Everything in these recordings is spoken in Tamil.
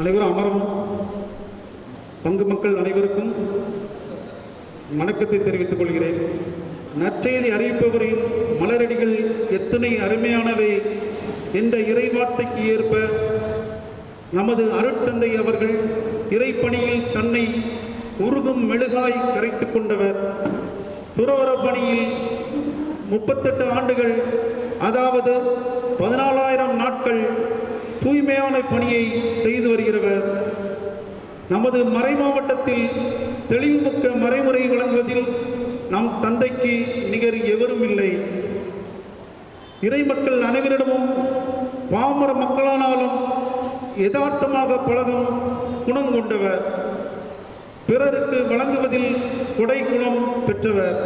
அனைவரும் அமரவும். பங்கு மக்கள் அனைவருக்கும் வணக்கத்தை தெரிவித்துக் கொள்கிறேன். நற்செய்தி அறிவிப்பவரின் மலரடிகள் எத்தனை அருமையானவை என்ற இறைவார்த்தைக்கு ஏற்ப நமது அருட்தந்தை அவர்கள் இறைப்பணியில் தன்னை உருகும் மெழுகாய் கரைத்துக் கொண்டவர். துறவற பணியில் 38 ஆண்டுகள், அதாவது 14,000 நாட்கள் தூய்மையான பணியை செய்து வருகிறவர். நமது மறை மாவட்டத்தில் தெளிவுமிக்க மறைமுறை வழங்குவதில் நம் தந்தைக்கு நிகர் எவரும் இல்லை. இறை மக்கள் அனைவரிடமும் பாமர மக்களானாலும் யதார்த்தமாக பழகும் குணம் கொண்டவர். பிறருக்கு வழங்குவதில் கொடை குணம் பெற்றவர்.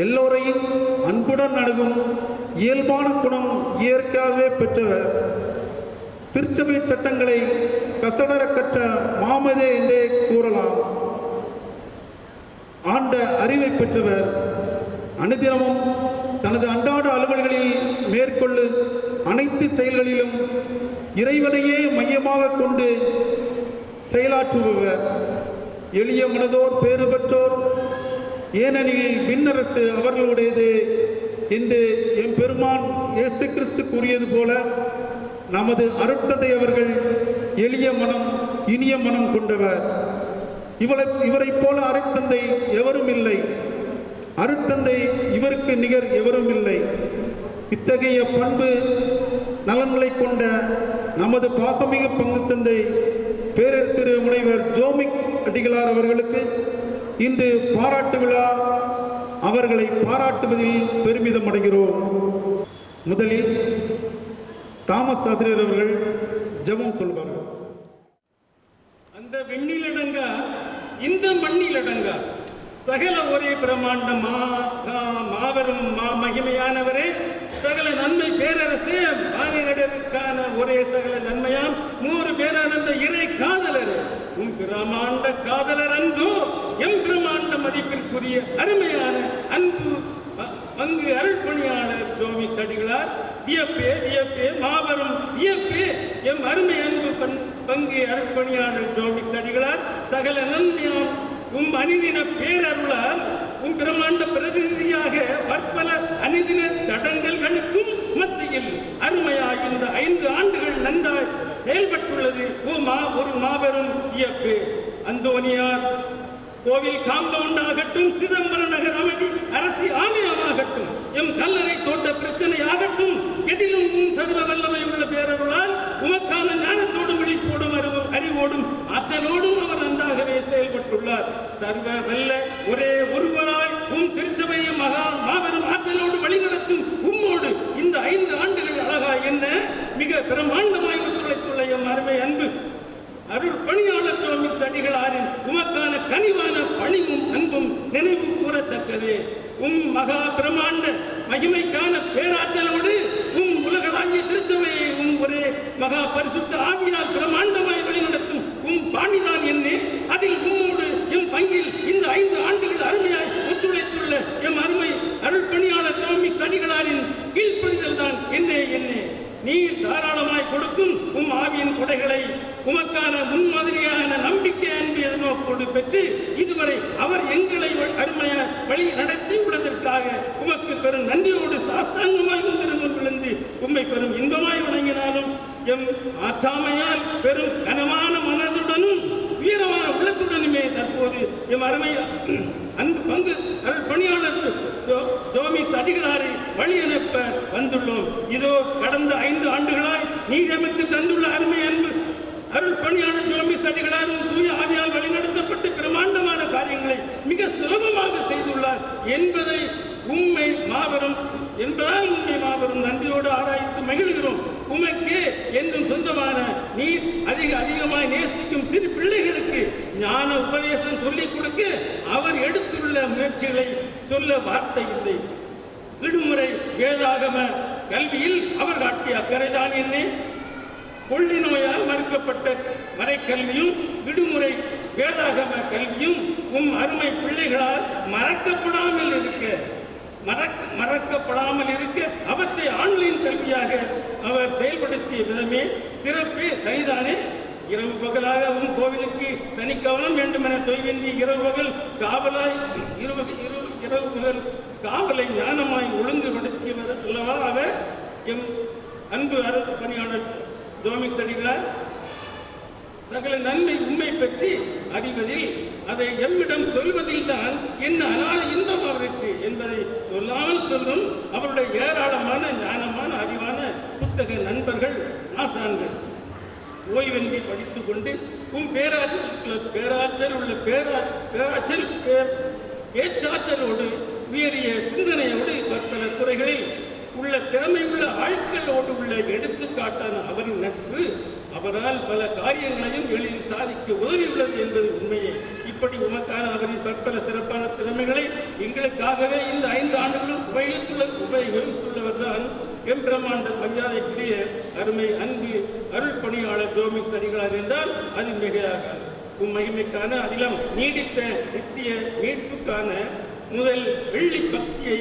எல்லோரையும் அன்புடன் அணுகும் இயல்பான குணம் இயற்கையாகவே பெற்றவர். திருச்சபை சட்டங்களை கசடர கற்ற மாமதே என்றே கூறலாம். ஆண்ட அறிவை பெற்றவர். அனுதினமும் தனது அன்றாட அலுவல்களில் மேற்கொள்ளும் அனைத்து செயல்களிலும் இறைவனையே மையமாக கொண்டு செயலாற்றுபவர். எளிய மனதோர் பேறு பெற்றோர், ஏனெனில் விண்ணரசு அவர்களுடையது என்று எம்பெருமான் இயேசு கிறிஸ்து கூறியது போல நமது அருட்தந்தை அவர்கள் எளிய மனம் இனிய மனம் கொண்டவர். இவரை போல அருட்தந்தை எவரும் இல்லை. அருட்தந்தை இவருக்கு நிகர் எவரும் இல்லை. இத்தகைய பண்பு நலன்களை கொண்ட நமது பாசமிகு பங்கு தந்தை பேரர் திரு முனைவர் ஜோமிக்ஸ் அடிகளார் அவர்களுக்கு இன்று பாராட்டு விழா. அவர்களை பாராட்டுவதில் பெருமிதம் அடைகிறோம். முதலில் தாமஸ் ஆசிரியர் அவர்கள் ஜெபம் சொல்வார்கள். அந்த விண்ணிலடங்க இந்த மண்ணிலடங்க சகல ஒரே பிரமாண்ட மாபெரும் மகிமையானவரே, சகல நன்மை பேரரசே, மாநிலருக்கான ஒரே சகல நன்மையாம் 100 பேரானந்த இறை காதலரே, உம் பிரமாண்ட காதலர் அன்பு எம் பிரமாண்ட மதிப்பிற்குரிய அருமையான அன்பு பங்கு அருள்பணியாளர் ஜோமிக்ஸ் அடிகளார் வியப்பே வியப்பே மாபெரும் வியப்பே எம் அருமை அன்பு பங்கு அருள்பணியாளர் ஜோமிக்ஸ் அடிகளார் சகல நன்மையாம் உம் அனிதின பேரருளால் உம் பிரமாண்ட பிரதிநிதியாக பற்பல அனிதின தடங்கல்களுக்கும் மத்தியில் அருமையாக இந்த 5 ஆண்டுகள் நன்றாய் செயல்பட்டுள்ளது ஒரு மாபெரும் வியப்பு. அந்தோனியார் கோவில் காம்பவுண்ட் ஆகட்டும், சிதம்பரம் நகர் அமைதி அரசி ஆலயமாகட்டும், எம் கல்லறை தோட்ட பிரச்சனை ஆகட்டும், எதிலும் சர்வ வல்லமை உள்ள பேரருளால் உமக்கான ஞானத்தோடும் விழிப்போடும் அறிவோடும் ஆற்றலோடும் அவர் நன்றாகவே செயல்பட்டுள்ளார். சர்வ வல்ல ஒரே ஒருவராய் திருச்சபையை மாபெரும் ஆற்றலோடு வழிநடத்தும் உம்மோடு இந்த 5 ஆண்டுகள் அழகா என்ன மிக பிரமாண்டமாய் ஒத்துழைத்துள்ள எம் அருமை அன்பு அருள் பணியாளர் ஜோமிக்ஸ் அடிகளாரின் உமக்கான கனிவான பணிவும் அன்பும் நினைவு கூறத்தக்கதே. மகா பிரமாண்ட மகிமைக்கான பேராற்றலோடு உலகளாகிய திருச்சபையை ஒரே மகா பரிசுத்த ஆவியால் பிரமாண்டமாய் வழிநடத்தும் பாணிதான் என்ன. அதில் உம்மோடு எம் பங்கில் இந்த 5 ஆண்டுகள் அருமையாய் ஒத்துழைத்துள்ள எம் அருமை அருள் பணியாளர் ஜோமிக்ஸ் அடிகளாரின் கீழ்ப்படிதல் தான் என்ன. நீர் தாராளமாய் கொடுக்கும் ஆவியின் கொடைகளை உமக்கான முன்மாதிரியான நம்பிக்கை அன்பு எதிர்நோக்கோடு பெற்று இதுவரை அவர் எங்களை அருமையாக வழி நடத்தி உள்ளதற்காக உமக்கு பெரும் நன்றியோடு சாஸ்தாங்கமாய் திருமுன் விழுந்து உம்மை பெரும் இன்பமாய் வணங்கினாலும் எம் ஆற்றாமையால் பெரும் கனமான மனதுடனும் வீரமான உள்ளத்துடனுமே தற்போது எம் அருமை அன்பு பங்கு அருள் பணியாளர் ஜோமிக்ஸ் அடிகளாரை வழி அனுப்ப வந்துள்ளோம். இதோ கடந்த 5 ஆண்டுகளாய் நீர் எமக்கு தந்துள்ள அருமை அன்பு அருள் பணியாளர் ஜோமிக்ஸ் அடிகளாரும் தூய ஆவியால் வழிநடத்தப்பட்டு பிரமாண்டமான காரியங்களை மிக சுலபமாக செய்துள்ளார் என்பதை உண்மை மாபெரும் நன்றியோடு ஆராய்ந்து மகிழ்கிறோம். உமக்கே என்றும் சொந்தமான நீர் அதிகமாய் நேசிக்கும் சிறு பிள்ளைகளுக்கு ஞான உபதேசம் சொல்லிக் கொடுக்க அவர் எடுத்துள்ள முயற்சிகளை சொல்ல வார்த்தை இல்லை. விடுமுறை வேதாகம கல்வியில் அவர் காட்டிய அக்கறைதான் என்ன. கொள்ளி நோயால் மறுக்கப்பட்ட மறைக்கல்வியும் விடுமுறை வேதாகம கல்வியும் அருமை பிள்ளைகளால் மறக்கப்படாமல் இருக்க அவற்றை ஆன்லைன் கல்வியாக அவர் செயல்படுத்திய விதமே சிறப்பு தனிதானே. இரவு பகலாக உன் கோவிலுக்கு தனி கவனம் வேண்டும் என தொய்வேந்தி இரவு பகல் காவலாய் இரவு பகல் காவலை ஞானமாய் ஒழுங்குபடுத்தியவர் அல்லவா அவர் எம் அன்பு பணியாளர் ஜோமிக்ஸ் அடிகளார். சகல நன்மை உண்மை பற்றி அறிவதில் அதை எம்மிடம் சொல்வதில் தான் என்ன அனாத இன்பம் அவருக்கு என்பதை சொல்லாமல் சொல்லும் அவருடைய ஏராளமான ஞானமான அறிவான புத்தக நண்பர்கள் ஆசான்கள். ஓய்வெந்தி படித்துக் கொண்டு பேச்சாற்றலோடு உயரிய சிந்தனையோடு பற்பல துறைகளில் உள்ள திறமை உள்ள ஆட்களோடு உள்ள எடுத்துக்காட்டான அவரின் நட்பு அவரால் பல காரியங்களையும் எளிதில் சாதிக்க உதவியுள்ளது என்பது உண்மையே. இப்படி உமக்கான அவரின் பற்பல சிறப்பான திறமைகளை எங்களுக்காகவே இந்த 5 ஆண்டுகளும் உபயோகித்துள்ளவர் தான் எம் பிரம்மாண்ட மரியாதைக்குரிய அருமை அன்பு அருள் பணியாளர் ஜோமிக்ஸ் அடிகளார் என்றால் அது மிகையாகாது. மகிமைக்கான அதிலம் நீடித்த நித்திய மீட்புக்கான முதல் வெள்ளி பக்தியை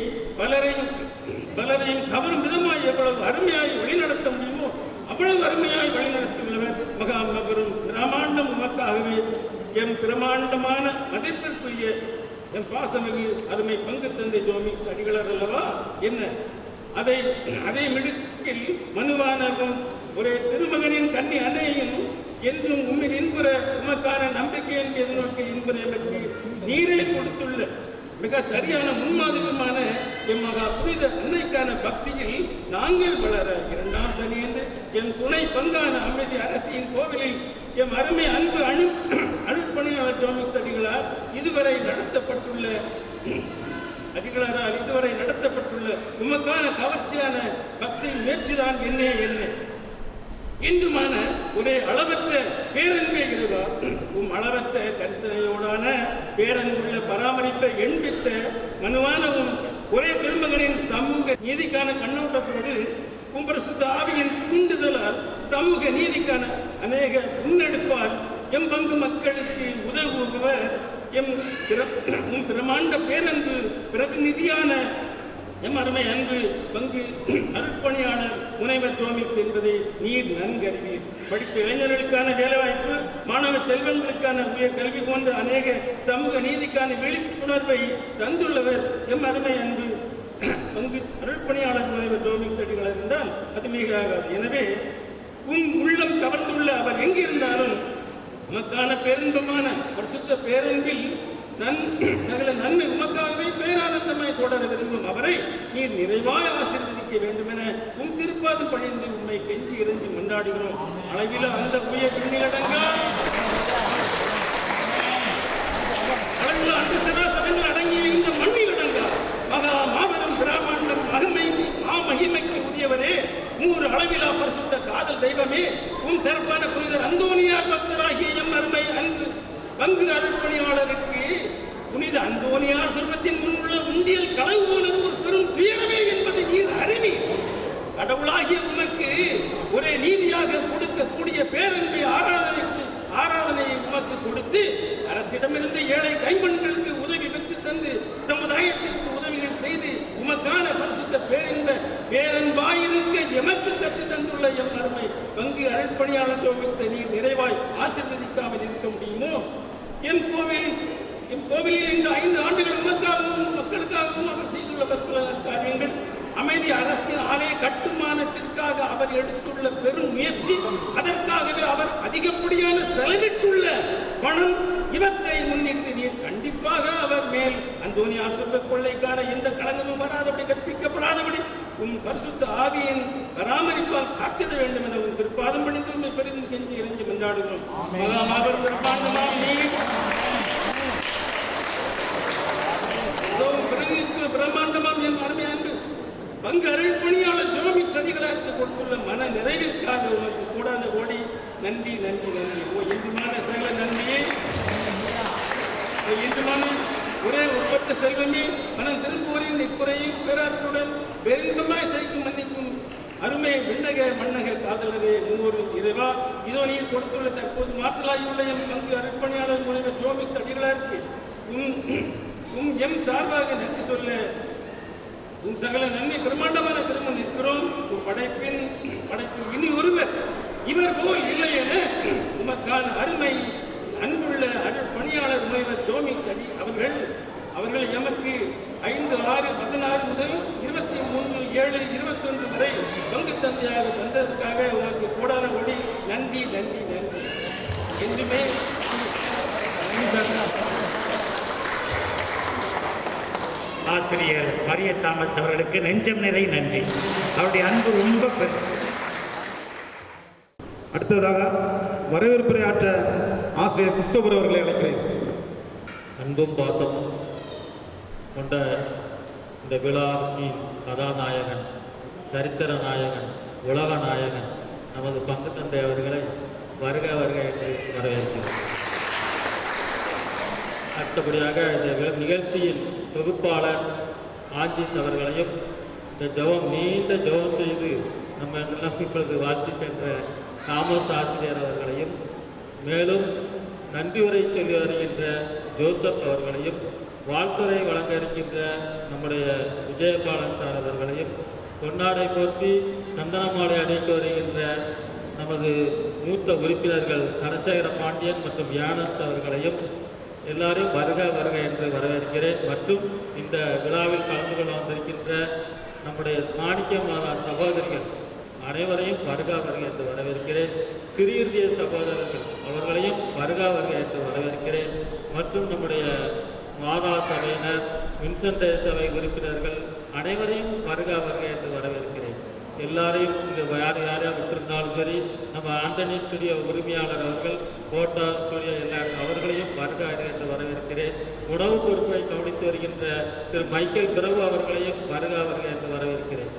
பலரையும் கவரும் விதமாய் எவ்வளவு அருமையாய் வழிநடத்த முடியுமோ அவ்வளவு அருமையாய் வழிநடத்தியுள்ளவர் மகாமபெரும் பிரமாண்டம் உமக்காகவே எம் பிரமாண்டமான மதிப்பிற்குரிய எம் பாசமிகு அருமை பங்கு தந்தை ஜோமிக்ஸ் அடிகளார் அல்லவா என்ன அதை மிடுக்கில் மனுவானவும் ஒரே திருமகனின் கன்னி அன்னையும் என்றும் உண்மையில் இன்புற உமக்கான நம்பிக்கையின் எதிர்நோக்கி இன்புற எமக்கு நீரை கொடுத்துள்ள மிக சரியான முன்மாதிரியுமான எம் மகா புனித அன்னைக்கான பக்தியில் நாங்கள் வளர 2ஆம் சனி என்று எம் துணை பங்கான அமைதி அரசியின் கோவிலில் எம் அருமை அன்பு அனுப்பணியாளர் ஜோமிக்ஸ் அடிகளாரால் இதுவரை நடத்தப்பட்டுள்ள உமக்கான கவர்ச்சியான பக்தி முயற்சிதான் என்ன இன்றுமான ஒரே அளவற்ற பேரன்பே இறைவா அளவற்ற கரிசனையோடான பேரன்புள்ள பராமரிப்பை எண்பித்த மனுவானவும் ஒரே திருமகனின் சமூக நீதிக்கான கண்ணோட்டத்தோடு பரிசுத்த ஆவியின் தூண்டுதலால் சமூக நீதிக்கான அநேக முன்னெடுப்பால் எம் பங்கு மக்களுக்கு உதவுபவர் எம் பிரமாண்ட பேரன்பு பிரதிநிதியான எம் அருமை அன்பு பங்கு அருட்பணியாளர் முனைவர் ஜோமிக்ஸ் என்பதை நீர் நன்கறிவீர். படித்த இளைஞர்களுக்கான வேலைவாய்ப்பு, மாணவ செல்வங்களுக்கான உயர் கல்வி போன்ற அநேக சமூக நீதிக்கான விழிப்புணர்வை தந்துள்ளவர் எம் அருமை அன்பு பங்கு அருட்பணியாளர் முனைவர் ஜோமிக்ஸ் அடிகளார் இருந்தால் அது மிகையாகாது. எனவே உள்ளம் கவர்ந்துள்ள அவர் எங்கிருந்தாலும் உமக்கான பேரின்பமான பரிசுத்த பேரன்பில் சகல நன்மை உமக்காகவே பேரானந்தமாய் தொடர விரும்பும் அவரை நீர் நிறைவாய் ஆசீர்வதிக்க வேண்டும் என திருப்பாதம் பணிந்து உண்மை கெஞ்சி இறைஞ்சி மன்றாடுகிறோம். அளவில் அந்த உயர் விண்ணிலடங்கா அளவில் அந்த சராசரங்கள் அடங்கிய இந்த மண்ணிலடங்கா மகா மாபெரும் பிராமண்டம் மகிமைக்கு உரியவரே, 100 அளவிலா பரிசுத்த காதல் தெய்வமே, சிறப்பான புனிதர் அந்தோனியார் பக்தராகிய எம் அருமை அன்பு பங்கு அருட்பணியாளருக்கு புனித அந்தோனியார் செல்வத்தின் முன்னுள்ள உண்டியல் களவு போனது ஒரு பெரும் துயரமே என்பதை நீர் அறிவி. கடவுளாகிய உமக்கு ஒரே நீதியாக கொடுக்கக்கூடிய பேரன்பை ஆராதனையை உமக்கு கொடுத்து அரசிடமிருந்து ஏழை கைம்பெண்களுக்கு உதவி பெற்று தந்து சமுதாயத்திற்கு உதவிகள் செய்து உமக்கான பரிசுத்த பேரன்பாயிருக்க எமக்கு கற்று தந்துள்ள எம் அருமை பங்கு அருட்பணியாளர் ஜோமிக்ஸை நீர் நிறைவாய் ஆசீர்வதிக்காமல் இருக்க முடியுமோ? என் கோவிலில் இந்த 5 ஆண்டுகள் உமக்காகவும் மக்களுக்காகவும் அவர் செய்துள்ள பற்பல காரியங்கள், அமைதி அரசின் ஆலய கட்டுமானத்திற்காக அவர் எடுத்துள்ள பெரும் முயற்சி, அதற்காகவே அவர் அதிகப்படியான செலவிட்டுள்ள பணம், இவற்றை முன்னிட்டு நீர் கண்டிப்பாக அவர் மேல் அந்தோனியார் செல்வ கொள்ளைக்கான எந்த களங்கமும் வராதபடி கற்பிக்கப்படாதபடி பரிசுத்த ஆவியின் பராமரிப்பால் காத்திட வேண்டும் என திருப்பாதம் பணிந்து உண்மை பெரிதும் கெஞ்சி இறைஞ்சி மன்றாடுகிறோம். பிரம்மாண்டமாம் என் அருமை அன்பு பங்கு அருட்பணியாளர் ஜோமிக்ஸ் அடிகளாருக்கு கொடுத்துள்ள மன நிறைவிற்காக உனக்கு கூடாத ஓடி நன்றி நன்றி நன்றி. இன்றுமான சகல நன்மையே, இன்றுமான ஒரே உட்பட்ட செல்வமே, மனம் திரும்புவோரின் நிற்குறையும் பேராற்றுடன் பெருந்தமாய் செய்யும் மன்னிக்கும் அருமை விண்ணக மன்னக காதலரே, 100 இறைவா, இதோ நீர் கொடுத்துள்ள தற்போது மாற்றலாகியுள்ள எம் பங்கு அருட்பணியாளர் முனைவர் ஜோமிக்ஸ் அடிகளாருக்கு எம் சார்பாக நன்றி சொல்ல சகல நன்மை பிரமாண்டமான திரும்ப நிற்கிறோம். படைப்பில் இனி ஒருவர் இவர் போல் இல்லை என எமக்கான அருமை அன்புள்ள பணியாளர் முனைவர் ஜோமிக் சடி அவர்கள் எமக்கு 5/6/16 முதல் 23/7/21 வரை பங்கு தந்தையாக தந்ததற்காக உனக்கு கோடான கோடி நன்றி நன்றி நன்றி என்றுமே. ஆசிரியர் மரிய தாமஸ் அவர்களுக்கு நெஞ்சம் நிறை நன்றி. அவருடைய அன்பு ரொம்ப பெருசு. அடுத்ததாக வரவேற்புரையாற்ற ஆசிரியர் கிறிஸ்டோபர் அவர்களை அழைக்கிறேன். அன்பும் பாசமும் கொண்ட இந்த விழாவின் கதாநாயகன், சரித்திர நாயகன், உலக நாயகன் நமது பங்கு தந்தை அவர்களை வருக வருக என்று வரவேற்கிறோம். அடுத்தபடியாக இந்த நிகழ்ச்சியில் தொகுப்பாளர் ஆஞ்சிஸ் அவர்களையும் இந்த நீண்ட ஜெபம் செய்து நம்ம எல்லாம் இப்பொழுது வாழ்த்தி சென்ற தாமஸ் ஆசிரியர் அவர்களையும், மேலும் நன்றி உரை சொல்லி வருகின்ற ஜோசப் அவர்களையும், வாழ்த்துறை வழங்க இருக்கின்ற நம்முடைய விஜயபாலன் சார் அவர்களையும், பொன்னாடை போற்றி நந்தனமாலை அடைந்து வருகின்ற நமது மூத்த உறுப்பினர்கள் தனசேகர பாண்டியன் மற்றும் யானஸ்ட் அவர்களையும் எல்லாரையும் வருக வருக என்று வரவேற்கிறேன். மற்றும் இந்த விழாவில் கலந்து கொள்ள வந்திருக்கின்ற நம்முடைய மாணிக்க மாதா சகோதரிகள் அனைவரையும் வருக வருக என்று வரவேற்கிறேன். திரியுர்திய சகோதரர்கள் அவர்களையும் வருக வருக என்று வரவேற்கிறேன். மற்றும் நம்முடைய மாதா சபையினர், வின்சென்ட் சபை உறுப்பினர்கள் அனைவரையும் வருக வருக என்று வரவேற்கிறேன். எல்லாரையும் இங்கே யாரையாக விட்டிருந்தாலும் சரி, நம்ம ஆண்டனி ஸ்டுடியோ உரிமையாளர் அவர்கள், போட்டோ ஸ்டுடியோ எல்லாரும் அவர்களையும் வருக என்று வரவேற்கிறேன். உணவு பொறுப்பை கவனித்து வருகின்ற திரு மைக்கேல் பிரபு அவர்களையும் வருக வருக என்று வரவேற்கிறேன்.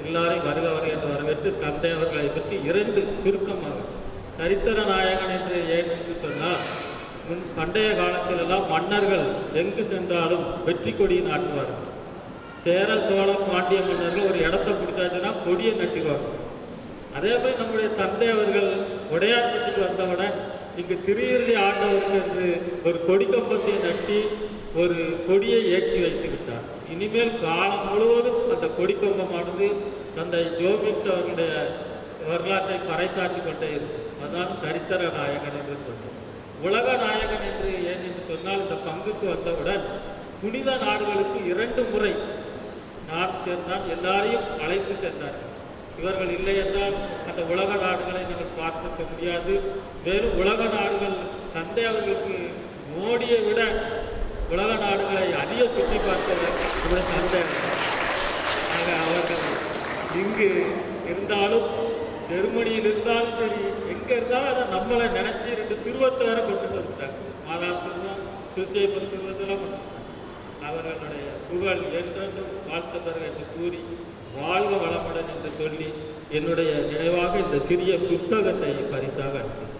எல்லாரையும் வருக வருக என்று வரவேற்று தந்தை அவர்களை பற்றி 2 சுருக்கமாக, சரித்திர நாயகன் என்று ஏன் என்று சொன்னால், பண்டைய காலத்திலெல்லாம் மன்னர்கள் எங்கு சென்றாலும் வெற்றி கொடியை நாட்டுவார்கள். சேர சோழ பாண்டிய மன்னர்கள் ஒரு இடத்தை பிடிச்சாச்சுன்னா கொடியை நட்டுவாங்க. அதே போய் நம்முடைய தந்தை அவர்கள் உடையார்பட்டிக்கு வந்தவுடன் இங்கு திரியுருளி ஆண்டவருக்கு என்று ஒரு கொடி கம்பத்தை நட்டி ஒரு கொடியை ஏற்றி வைத்து விட்டார். இனிமேல் காலம் முழுவதும் அந்த கொடி கம்பமானது தந்தை ஜோபிக்ஸ் அவர்களுடைய வரலாற்றை பறைசாற்றி கொண்டே இருக்கும். அதுதான் சரித்திர நாயகன் என்று சொன்னார். உலக நாயகன் என்று ஏன் என்று சொன்னால், இந்த பங்குக்கு வந்தவுடன் புனித நாடுகளுக்கு 2 முறை நான் சேர்ந்தான் எல்லாரையும் அழைத்து சென்றார்கள். இவர்கள் இல்லை என்றால் அந்த உலக நாடுகளை நீங்கள் பார்க்க முடியாது. மேலும் உலக நாடுகள் தந்தை அவர்களுக்கு மோடியை விட உலக நாடுகளை அதிக சுற்றி பார்த்தவர் இவருடைய தந்தை. ஆக அவர்கள் இங்கு இருந்தாலும், ஜெர்மனியில் இருந்தாலும் சரி, எங்கே இருந்தாலும் அதை நம்மளை நினைச்சி 2 சிறுவத்தை வேற கொண்டு வந்துட்டாங்க. மாதா சிறுவம், சுசேபன் சிறுவத்தெல்லாம் கொண்டு. அவர்களுடைய புகழ் என்றென்றும் வாழ்த்தவர்கள் என்று கூறி வாழ்க வளமுடன் என்று சொல்லி என்னுடைய நினைவாக இந்த சிறிய புஸ்தகத்தை பரிசாக அளித்தேன்.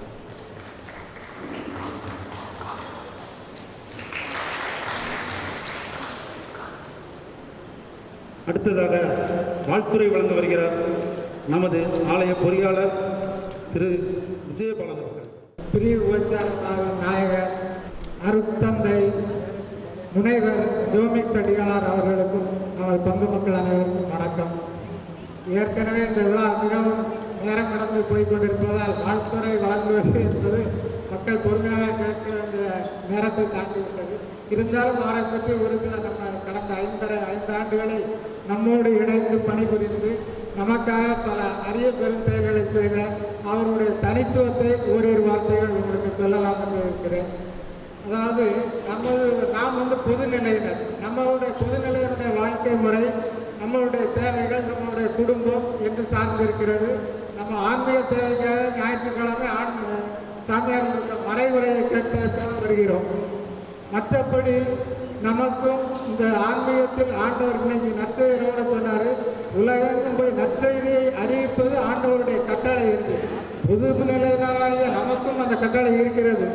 அடுத்ததாக வாழ்த்துரை வழங்க வருகிறார் நமது ஆலய பொறியாளர் திரு விஜயபாலன் அவர்கள். பிரிவு உபச்சார நாயகர் அருட்தந்தை முனைவர் ஜோமிக் சடிகளார் அவர்களுக்கும் நமது பங்கு மக்கள் அனைவருக்கும் வணக்கம். ஏற்கனவே இந்த விழா மிகவும் நேரம் கடந்து போய்கொண்டிருப்பதால் வாழ்த்துறை வழங்குவது என்பது மக்கள் பொறுமையாக கேட்க வேண்டிய நேரத்தை தாண்டிவிட்டது. இருந்தாலும் அவரை பற்றி ஒரு சில நம்ம கடந்த 5 ஆண்டுகளை நம்மோடு இணைந்து பணிபுரிந்து நமக்காக பல அரிய பெரும் செயல்களை செய்த அவருடைய தனித்துவத்தை ஓரிரு வார்த்தைகள் உங்களுக்கு சொல்லலாம் என்று இருக்கிறேன். அதாவது நாம் பொதுநிலையினர், நம்மளுடைய பொதுநிலையினுடைய வாழ்க்கை முறை, நம்மளுடைய தேவைகள், நம்மளுடைய குடும்பம் என்று சார்ந்திருக்கிறது. நம்ம ஆன்மீக தேவைக்காக ஞாயிற்றுக்கிழமை சாமியார் மறைவுரையை கேட்பதற்காக வருகிறோம். மற்றபடி நமக்கும் இந்த ஆன்மீகத்தில் ஆண்டவர் இன்னைக்கு நற்செய்தியோட சொன்னார், உலகெங்கும் போய் நற்செய்தியை அறிவிப்பது ஆண்டவருடைய கட்டளை என்று. பொது நிலையினராகிய நமக்கும் அந்த கட்டளை இருக்கிறது.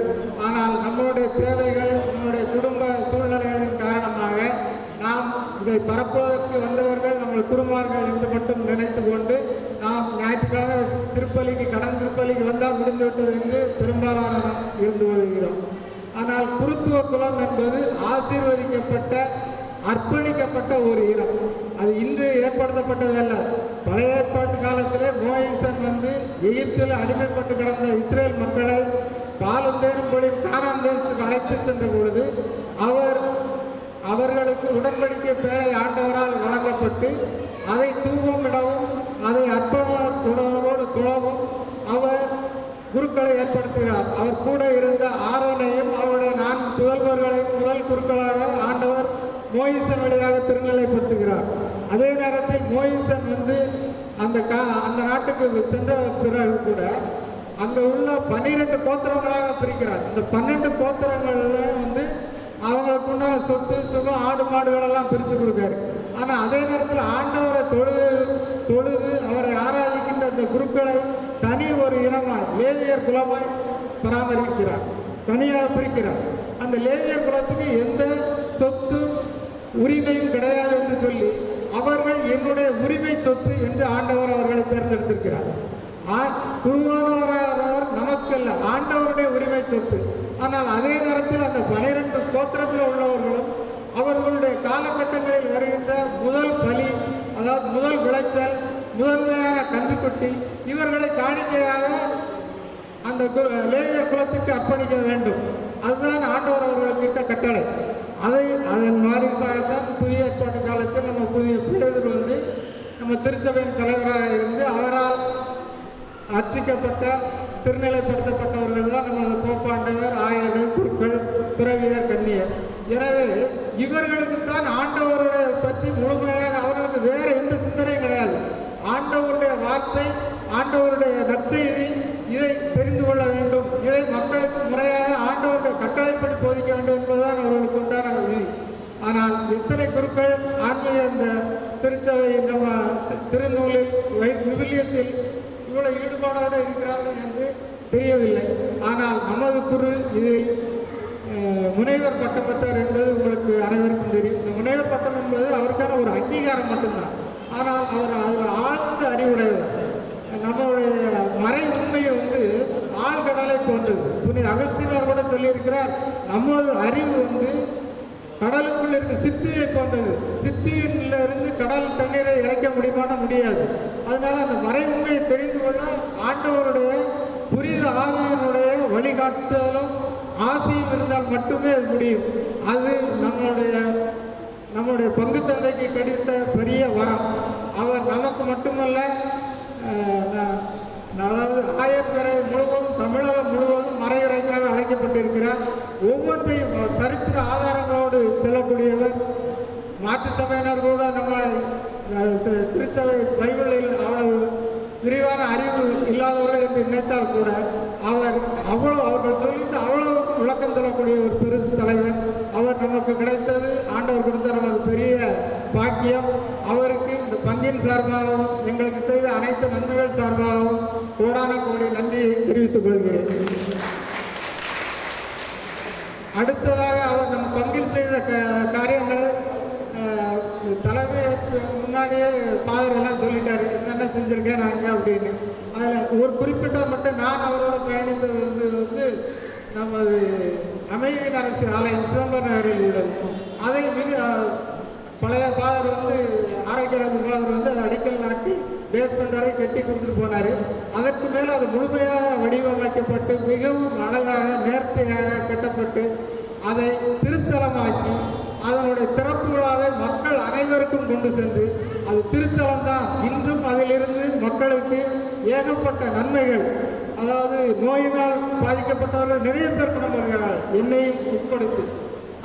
ஆனால் நம்முடைய தேவைகள், நம்முடைய குடும்ப சூழ்நிலைகளின் காரணமாக நாம் இதை பரப்புவதற்கு வந்தவர்கள் நம்முடைய குருமார்கள் என்று மட்டும் நினைத்து கொண்டு நாம் ஞாயிற்றுக்கிழமை கடன் திருப்பலிக்கு வந்தால் முடிந்துவிட்டது என்று பெரும்பாலான நாம் இருந்து வருகிறோம். ஆனால் குருத்துவ குலம் என்பது ஆசீர்வதிக்கப்பட்ட, அர்ப்பணிக்கப்பட்ட ஒரு இடம். அது இன்று ஏற்படுத்தப்பட்டதல்ல. பழைய ஏற்பாட்டு காலத்திலே மோயிசன் எகிப்தில் அடிமைப்பட்டு கிடந்த இஸ்ரேல் மக்களை பாலும் தேனும் பொழியும் கானான் தேசத்துக்கு அழைத்து சென்ற பொழுது அவர்களுக்கு உடன்படிக்கை பேழை ஆண்டவரால் வழங்கப்பட்டு அதை தூவமிடவும் அதை அர்ப்பண உணவோடு தொழவும் அவர் குருக்களை ஏற்படுத்துகிறார். அவர் கூட இருந்த ஆரோனையும் அவருடைய 4 புதல்வர்களையும் முதல் குருக்களாக ஆண்டவர் மோயிசன் வழியாக திருநிலைப்படுத்துகிறார். அதே நேரத்தில் மோயிசன் அந்த நாட்டுக்கு சென்ற பிறகு கூட அங்கே உள்ள 12 கோத்திரங்களாக பிரிக்கிறார். இந்த 12 கோத்திரங்களில் அவங்களுக்கு உண்டான சொத்து சுகம் ஆடு மாடுகளெல்லாம் பிரித்து கொடுக்காரு. ஆனால் அதே நேரத்தில் ஆண்டவரை தொழுது அவரை ஆராதிக்கின்ற அந்த குருக்களை தனி ஒரு இனமாய் லேவியர் குலமாய் பராமரிக்கிறார், தனியாக பிரிக்கிறார். அந்த லேவியர் குலத்துக்கு எந்த சொத்து உரிமையும் கிடையாது என்று சொல்லி அவர்கள் என்னுடைய உரிமை சொத்து என்று ஆண்டவர் அவர்களை தேர்ந்தெடுத்திருக்கிறார். குருவானவர் நமக்கல்ல, ஆண்டவருடைய உரிமை சொத்து. ஆனால் அதே நேரத்தில் அந்த 12 கோத்திரத்தில் உள்ளவர்களும் அவர்களுடைய காலகட்டங்களில் வருகின்ற முதல் பலி, அதாவது முதல் விளைச்சல், முதன்மையான கன்றுக்குட்டி, இவர்களை காணிக்கையாக அந்த லேவியர் குலத்துக்கு அர்ப்பணிக்க வேண்டும். அதுதான் ஆண்டவர் அவர்களுக்கு இட்ட கட்டளை. அதன் வாரிசாகத்தான் புதிய ஏற்பாட்டு காலத்தில் நம்ம புதிய பேதுரு நம்ம திருச்சபையின் தலைவராக இருந்து அவரால் அர்ச்சிக்கப்பட்ட திருநிலைப்படுத்தப்பட்டவர்கள் தான் நமது போப்பாண்டவர், ஆயர்கள், குருக்கள், துறவியர், கன்னியர். எனவே இவர்களுக்கு தான் ஆண்டவருடைய பற்றி முழுமையாக அவர்களுக்கு வேறு எந்த சிந்தனையும் கிடையாது. ஆண்டவருடைய வார்த்தை, ஆண்டவருடைய நற்செய்தி, இதை தெரிந்து கொள்ள வேண்டும், இதை மக்களுக்கு முறையாக ஆண்டவருடைய கட்டளைப்படி போதிக்க வேண்டும் என்பதுதான் அவர்களுக்கு உண்டான விதி. ஆனால் எத்தனை குருக்கள் ஆன்மீக இந்த திருச்சபை நம்ம திருநூலில் விவிலியத்தில் இவ்வளவு ஈடுபாடோடு இருக்கிறார்கள் என்று தெரியவில்லை. ஆனால் நமது குரு இதில் முனைவர் பட்டம் பெற்றார் என்பது உங்களுக்கு அனைவருக்கும் தெரியும். இந்த முனைவர் பட்டம் என்பது அவருக்கான ஒரு அங்கீகாரம் மட்டும்தான். ஆனால் அவர் அதில் ஆழ்ந்த அறிவுடையவர். நம்மளுடைய மறை உண்மையை ஆழ்கடலை போன்றது. புனித அகஸ்தீனர் கூட சொல்லியிருக்கிறார், நமது அறிவு கடலுக்குள்ள இருக்க சிப்பியை போன்றது. சிப்பியில இருந்து கடல் தண்ணீரை இறைக்க முடியாது. அதனால அந்த மறை உண்மையை தெரிந்து கொள்ள ஆண்டவருடைய புனித ஆவியினுடைய வழிகாட்டுதலும் ஆசையும் இருந்தால் மட்டுமே அது முடியும். அது நம்முடைய பங்கு தந்தைக்கு கிடைத்த பெரிய வரம். அவர் நமக்கு மட்டுமல்ல, அதாவது ஆயப்பெறை முழுவதும் தமிழகம் முழுவதும் மறையுறைக்காக அழைக்கப்பட்டிருக்கிறார். ஒவ்வொன்றையும் சரித்திர ஆதாரங்களோடு செல்லக்கூடியவர். மாற்று சபையினர் கூட நம்ம திருச்சபை பைபிளில் அவ்வளவு விரிவான அறிவு இல்லாதவர்கள் என்று நினைத்தால் கூட அவர்கள் சொல்லிட்டு அவ்வளவு விளக்கம் தரக்கூடிய ஒரு பெரும் தலைவர். அவர் நமக்கு கிடைத்தது ஆண்டவர் கொடுத்த நமக்கு பெரிய பாக்கியம். அவருக்கு இந்த பங்கின் சார்பாகவும் எங்களுக்கு செய்த அனைத்து நன்மைகள் சார்பாகவும் கோடான கோடி நன்றியை தெரிவித்துக் கொள்கிறேன். அடுத்ததாக அவர் நம் பங்கில் செய்த காரியங்களை தலைமை முன்னாடியே ஃபாதர் எல்லாம் சொல்லிட்டாரு, என்னென்ன செஞ்சுருக்கேன் நாங்கள் அப்படின்னு. அதில் ஒரு குறிப்பிட்ட மட்டும் நான் அவரோட பயணித்தது நமது அமைதியின் அரசு ஆலயம் சிதம்பரம் நகரில் உள்ளது. அதை பழைய ஃபாதர் ஆரோக்கியராஜ் ஃபாதர் அதை அடிக்கல் நாட்டி பேஸ்மெண்ட் வரை கட்டி கொடுத்துட்டு போனார். அதற்கு மேலே அது முழுமையாக வடிவமைக்கப்பட்டு மிகவும் அழகாக நேர்த்தியாக கட்டப்பட்டு அதை திருத்தலமாக்கி அதனுடைய திறப்பு விழாவை மக்கள் அனைவருக்கும் கொண்டு சென்று அது திருத்தலம் தான். இன்றும் அதிலிருந்து மக்களுக்கு ஏகப்பட்ட நன்மைகள், அதாவது நோயினால் பாதிக்கப்பட்டவர்கள் நிறைய பேர் குணம் வருகிறார்கள், என்னையும் உட்படுத்தி.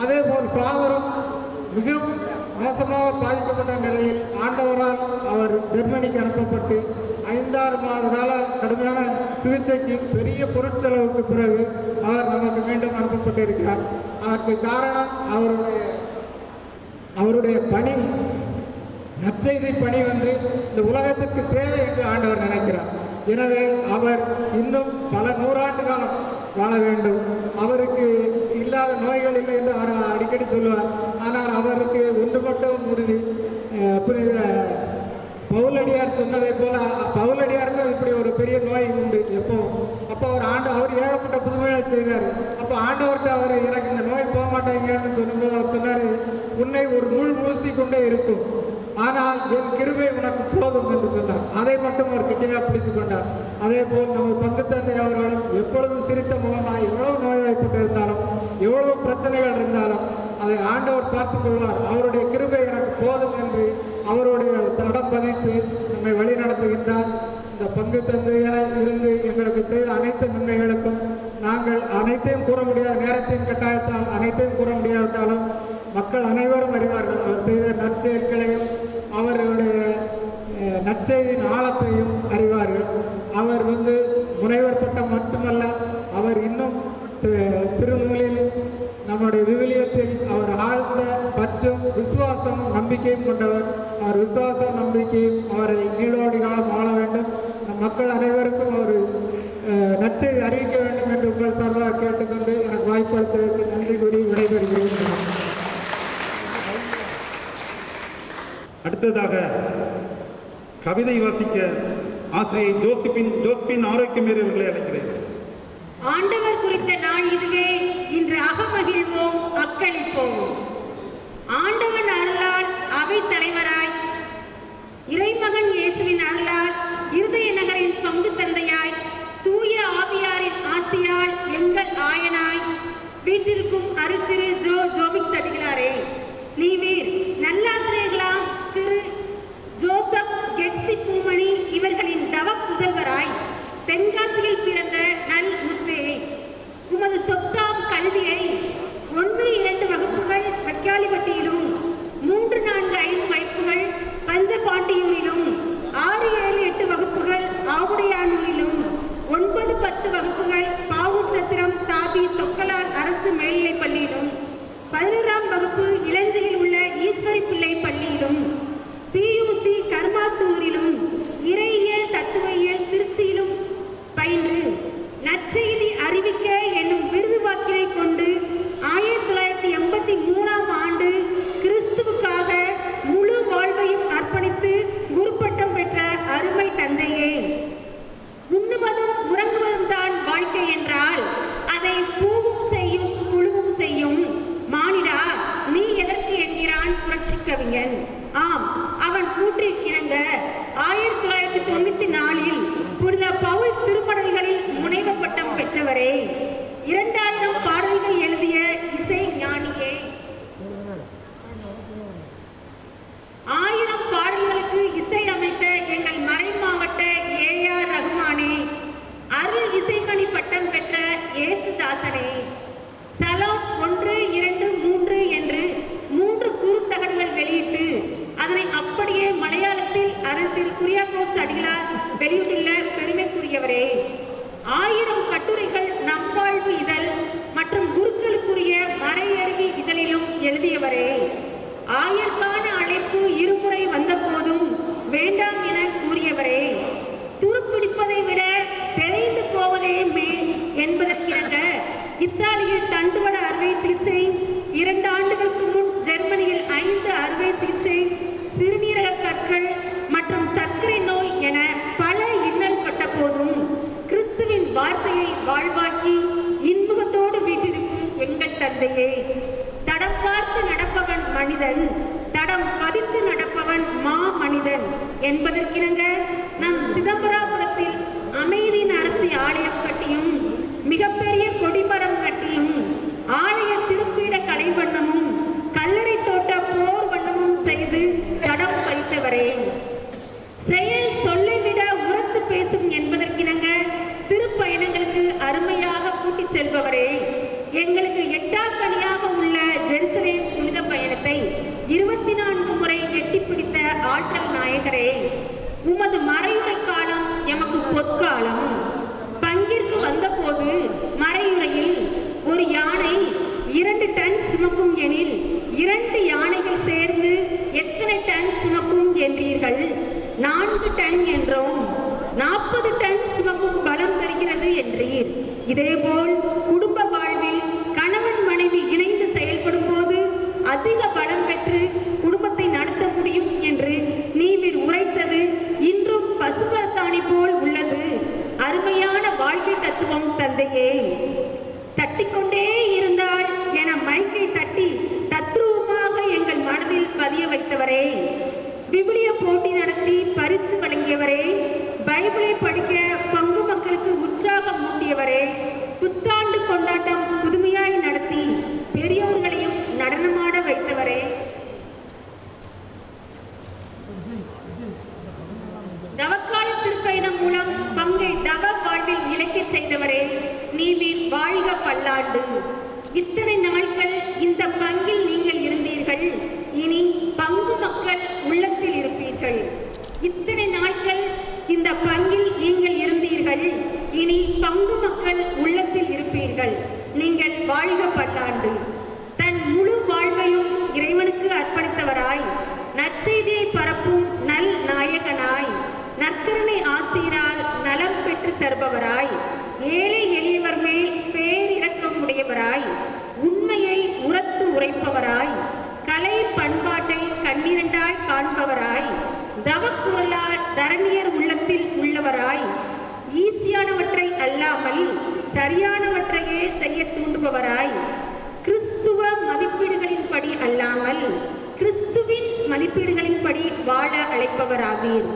அதே போல் ஃபாதரும் மிகவும் மோசமாக பாதிக்கப்பட்ட நிலையில் ஆண்டவரால் அவர் ஜெர்மனிக்கு அனுப்பப்பட்டு 5-6 மாத கால கடுமையான சிகிச்சைக்கு பெரிய பொருட்செலவுக்கு பிறகு அவர் நமக்கு மீண்டும் அனுப்பப்பட்டிருக்கிறார். அதற்கு காரணம் அவருடைய பணி, நற்செய்தி பணி இந்த உலகத்திற்கு தேவை என்று ஆண்டவர் நினைக்கிறார். எனவே அவர் இன்னும் பல 100 ஆண்டு காலம் வாழ வேண்டும். அவருக்கு இல்லாத நோய்கள் இல்லை என்று அவர் அடிக்கடி சொல்லுவார். ஆனால் அவருக்கு ஒன்று மட்டும் உறுதி, பவுலடியார் சொன்னதை போல பவுலடியாருக்கும் இப்படி ஒரு பெரிய நோய் உண்டு. அப்போ அவர் ஏகப்பட்ட புதுமைகளை செய்தார். அப்போ ஆண்டவர்கிட்ட அவர் எனக்கு இந்த நோய் போக மாட்டேங்கன்னு சொல்லும்போது அவர் சொன்னார், உன்னை ஒரு முள் முழுத்தி கொண்டே இருக்கும், ஆனால் என் கிருபை உனக்கு போதும் என்று சொன்னார். அதை மட்டும் அவர் கிட்டையாக பிடித்துக் கொண்டார். அதே போல் நமது பங்கு தந்தை அவர்களும் எப்பொழுதும் சிரித்த முகமாய், எவ்வளவு நோய்வாய்ப்பட்டு இருந்தாலும், எவ்வளவு பிரச்சனைகள் இருந்தாலும் அதை ஆண்டவர் பார்த்துக் கொள்வார், அவருடைய கிருபை எனக்கு போதும் என்று அவருடைய தடம் பதித்து நம்மை வழி நடத்துகின்றார். இந்த பங்கு தந்தையாய் இருந்து எங்களுக்கு செய்த அனைத்து நன்மைகளுக்கும் நாங்கள் அனைத்தையும் கூற முடியாத நேரத்தின் கட்டாயத்தால் அனைத்தையும் கூற முடியாவிட்டாலும் மக்கள் அனைவரும் அறிவார்கள். அவர் செய்த நற்செயல்களையும் அவருடைய நற்செய்தியின் ஆழத்தையும் அறிவார்கள். அவர் முனைவர் பட்டம் மட்டுமல்ல, அவர் இன்னும் திருநூலிலும் நம்முடைய விவிலியத்தில் அவர் ஆழ்ந்த பற்றும் விசுவாசமும் நம்பிக்கையும் கொண்டவர். அவர் விசுவாசம் நம்பிக்கையும் அவரை நீளோடி காலம் வாழ வேண்டும். நம் மக்கள் அனைவருக்கும் அவர் நற்செய்தி அறிவிக்க வேண்டும் என்று உங்கள் சார்பாக கேட்டுக்கொண்டு எனக்கு வாய்ப்பளித்ததற்கு நன்றி கூறி விடைபெறுகிறேன். அடுத்ததாக கவிதை வாசிக்க ஆசிரியை ஜோஸ்பின் ஆரோக்கியமேறியவர்களை அழைக்கிறேன். ஆண்டவர் குறித்த நாள் இதுவே, இன்று அகமகிழ்வோம் அக்களிப்போம். ஆண்டவன் அருளால் அவை தலைவராய், இறைமகன் இயேசுவின் அருளால் இருதய நகரின் பங்கு தந்தையாய், தூய ஆவியாரின் ஆசியால் எங்கள் ஆயனாய் வீட்டிற்கும் அருத்திரு ஜோமிக்ஸ் அடிகளாரே, நீவீர் நல்லாசிரியர்களாம் திரு ஜோசப் கெட்சி பூமணி இவர்களின் தவ புதல்வராய் தென்காசியில் பிறந்த நல் முத்தே, உமது சொத்தாம் கல்வியை 1-2 வகுப்புகள் வக்காலிப்பட்டியிலும், 3-4-5 வகுப்புகள் பஞ்சபாண்டியூரிலும், 6-7-8 வகுப்புகள் ஆவுடையானூரிலும், 9-10 வகுப்புகள் பாவூர் சத்திரம் தாபி சொக்கலார் அரசு மேல்நிலைப் பள்ளியிலும், 11ஆம் வகுப்பு இளஞ்சியில் உள்ள ஈஸ்வரி பிள்ளை பள்ளியிலும், PUC கர்மாத்தூரிலும், இறையியல் தத்துவியல் திருச்சியிலும் பயின்று நற்செய்தி அறிவிக்க என்னும் விருது வாக்கினை கொண்டு 1983ஆம் ஆண்டு கிறிஸ்துவுக்காக முழு வாழ்வையும் அர்ப்பணித்து குருப்பட்டம் பெற்ற அருமை தந்தையே, உண்ணுவதும் உறங்குவதும் தான் வாழ்க்கை என்றால் அதை பூவும் செய்யும் புழுவும் செய்யும் மானிடா நீ எதற்கு என்கிறான் புரட்சி கவிஞன். ஆம், அவன் கூற்றிருக்கிறங்க 1994இல் புனித பவுல் திருமடல்களில் முனைவ பட்டம் பெற்றவரே, 2000 பாடல்கள் எழுதிய இசை ஞானியே, 1000 பாடல்களுக்கு இசை அமைத்த எங்கள் மறை மாவட்ட AR ரகுமானே, அருள் இசைமணி பட்டம் பெற்ற ஏசுதாசனே, சலாம் 1, 2, 3 என்று 3 குறுந்தகடுகள் வெளியிட்டு அதனை அப்படியே மலையாளத்தில் அருள் திரு குரியாக்கோஸ் அடிகளார் வெளியிட்டுள்ள பெருமைக்குரியவரே, 1000 கட்டுரைகள் நம்வாழ்வு இதழ் மற்றும் குருக்களுக்குரிய மறையருவி இதழிலும் எழுதியவரே, ஆயர்கான அழைப்பு இருமுறை வந்த போதும் வேண்டாம் என கூறியவரே, துருப்பிடிப்பதை விட தெரிந்து போவதே மேல் என்பதற்கிணங்க இத்தாலியில் தண்டுவட அறுவை சிகிச்சை, 2 ஆண்டுகளுக்கு முன் ஜெர்மனியில் 5 அறுவை சிகிச்சை, சிறுநீரக கற்கள் மற்றும் சர்க்கரை நோய் என பல இன்னல் பட்ட போதும் கிறிஸ்துவின் வார்த்தையை வாழ்வாக்கி இன்முகத்தோடு வீட்டிருக்கும் எங்கள் தந்தையே, தடம் பார்த்து நடப்பவன் மனிதன், தடம் பதித்து நடப்பவன் மா மனிதன் என்பதற்கிணங்க நம் சிதம்பராபுரத்தில் அமைதியின் அரசி ஆலயம் கட்டியும், மிகப்பெரிய கொடிமரம் கட்டியும், ஆலய திருப்பீட கலைவண்ணமும் கல்லறை தோட்ட போர் வண்ணமும் செய்து தடம் பதித்தவரே, செயல் சொல்லை விட உரத்து பேசும் என்பதற்கிணங்க திருப்பயணங்களுக்கு அருமையாக கூட்டிச் செல்பவரே, எங்களுக்கு எட்டாக்கனியாக உள்ள ஜெருசலேம் புனித பயணத்தை 24 முறை எட்டிப்பிடித்த ஆற்றல் நாயகரே, உமது மறையுரை காலம் எமக்கு பொற்காலம். பங்கிற்கு வந்தபோது மறையுரையில் ஒரு யானை 2 டன் சுமக்கும் எனில் 2 யானைகள் சேர்ந்து எத்தனை டன் சுமக்கும் என்றீர்கள்? 4 டன் என்றோம். 40 டன் சுமக்கும் பலம் பெறுகிறது என்றீர். இதேபோல் குடும்ப வாழ்வில் கணவன் மனைவி இணைந்து செயல்படும் போது அதிக பலம் பெற்று குடும்பத்தை நடத்த முடியும் என்று நீவிர் உரைத்தது இன்றும் பசுமரத்தாணி போல் உள்ளது. அருமையான வாழ்க்கை தத்துவம் தந்தையே. தட்டிக்கொண்டே இருந்தால் என மைக்கை தட்டி தத்ரூபமாக எங்கள் மனதில் பதிய வைத்தவரே, விவிலிய போட்டி நடத்தி பரிசு வழங்கியவரே, பைபிளை படிக்க பங்கு மக்களுக்கு உற்சாகம் மூட்டியவரே, புத்தாண்டு கொண்டாட்டம் புதுமையாய் நடத்தி பெரியோர்களையும் நடனமாட வைத்தவரே, தவக்கால திருப்பயணம் மூலம் பங்கை தவ வாழ்வில் நிலைக்க செய்தவரே, நீவீர் வாழ்க பல்லாண்டு. இத்தனை நாட்கள் இந்த பங்கில் நீங்கள் இருந்தீர்கள், இனி பங்கு மக்கள் உள்ளத்தில் இருப்பீர்கள். இத்தனை நாட்கள் இந்த பங்கில் நீங்கள் இருந்தீர்கள், இனி பங்கு மக்கள் உள்ளத்தில் இருப்பீர்கள். நீங்கள் வாழ்க பல்லாண்டு. தன் முழு வாழ்வையும் இறைவனுக்கு அர்ப்பணித்தவராய், நற்செய்தியை பரப்பும் நல் நாயகனாய், நற்கருணை ஆசிரால் நலம் பெற்று தருபவராய், ஏழை எளியவர் மேல் பேரிரக்கம் உடையவராய், உண்மையை உரத்து உரைப்பவராய், கலை பண்பாட்டை கண்ணிரண்டாய் காண்பவராய், தவக்குரலால் தரணியர் உள்ளத்தில் உள்ளவராய், ஈசியானவற்றை அல்லாமல் சரியானவற்றையே செய்ய தூண்டுபவராய், கிறிஸ்துவ மதிப்பீடுகளின்படி அல்லாமல் கிறிஸ்துவின் மதிப்பீடுகளின்படி வாழ அழைப்பவராவீர்.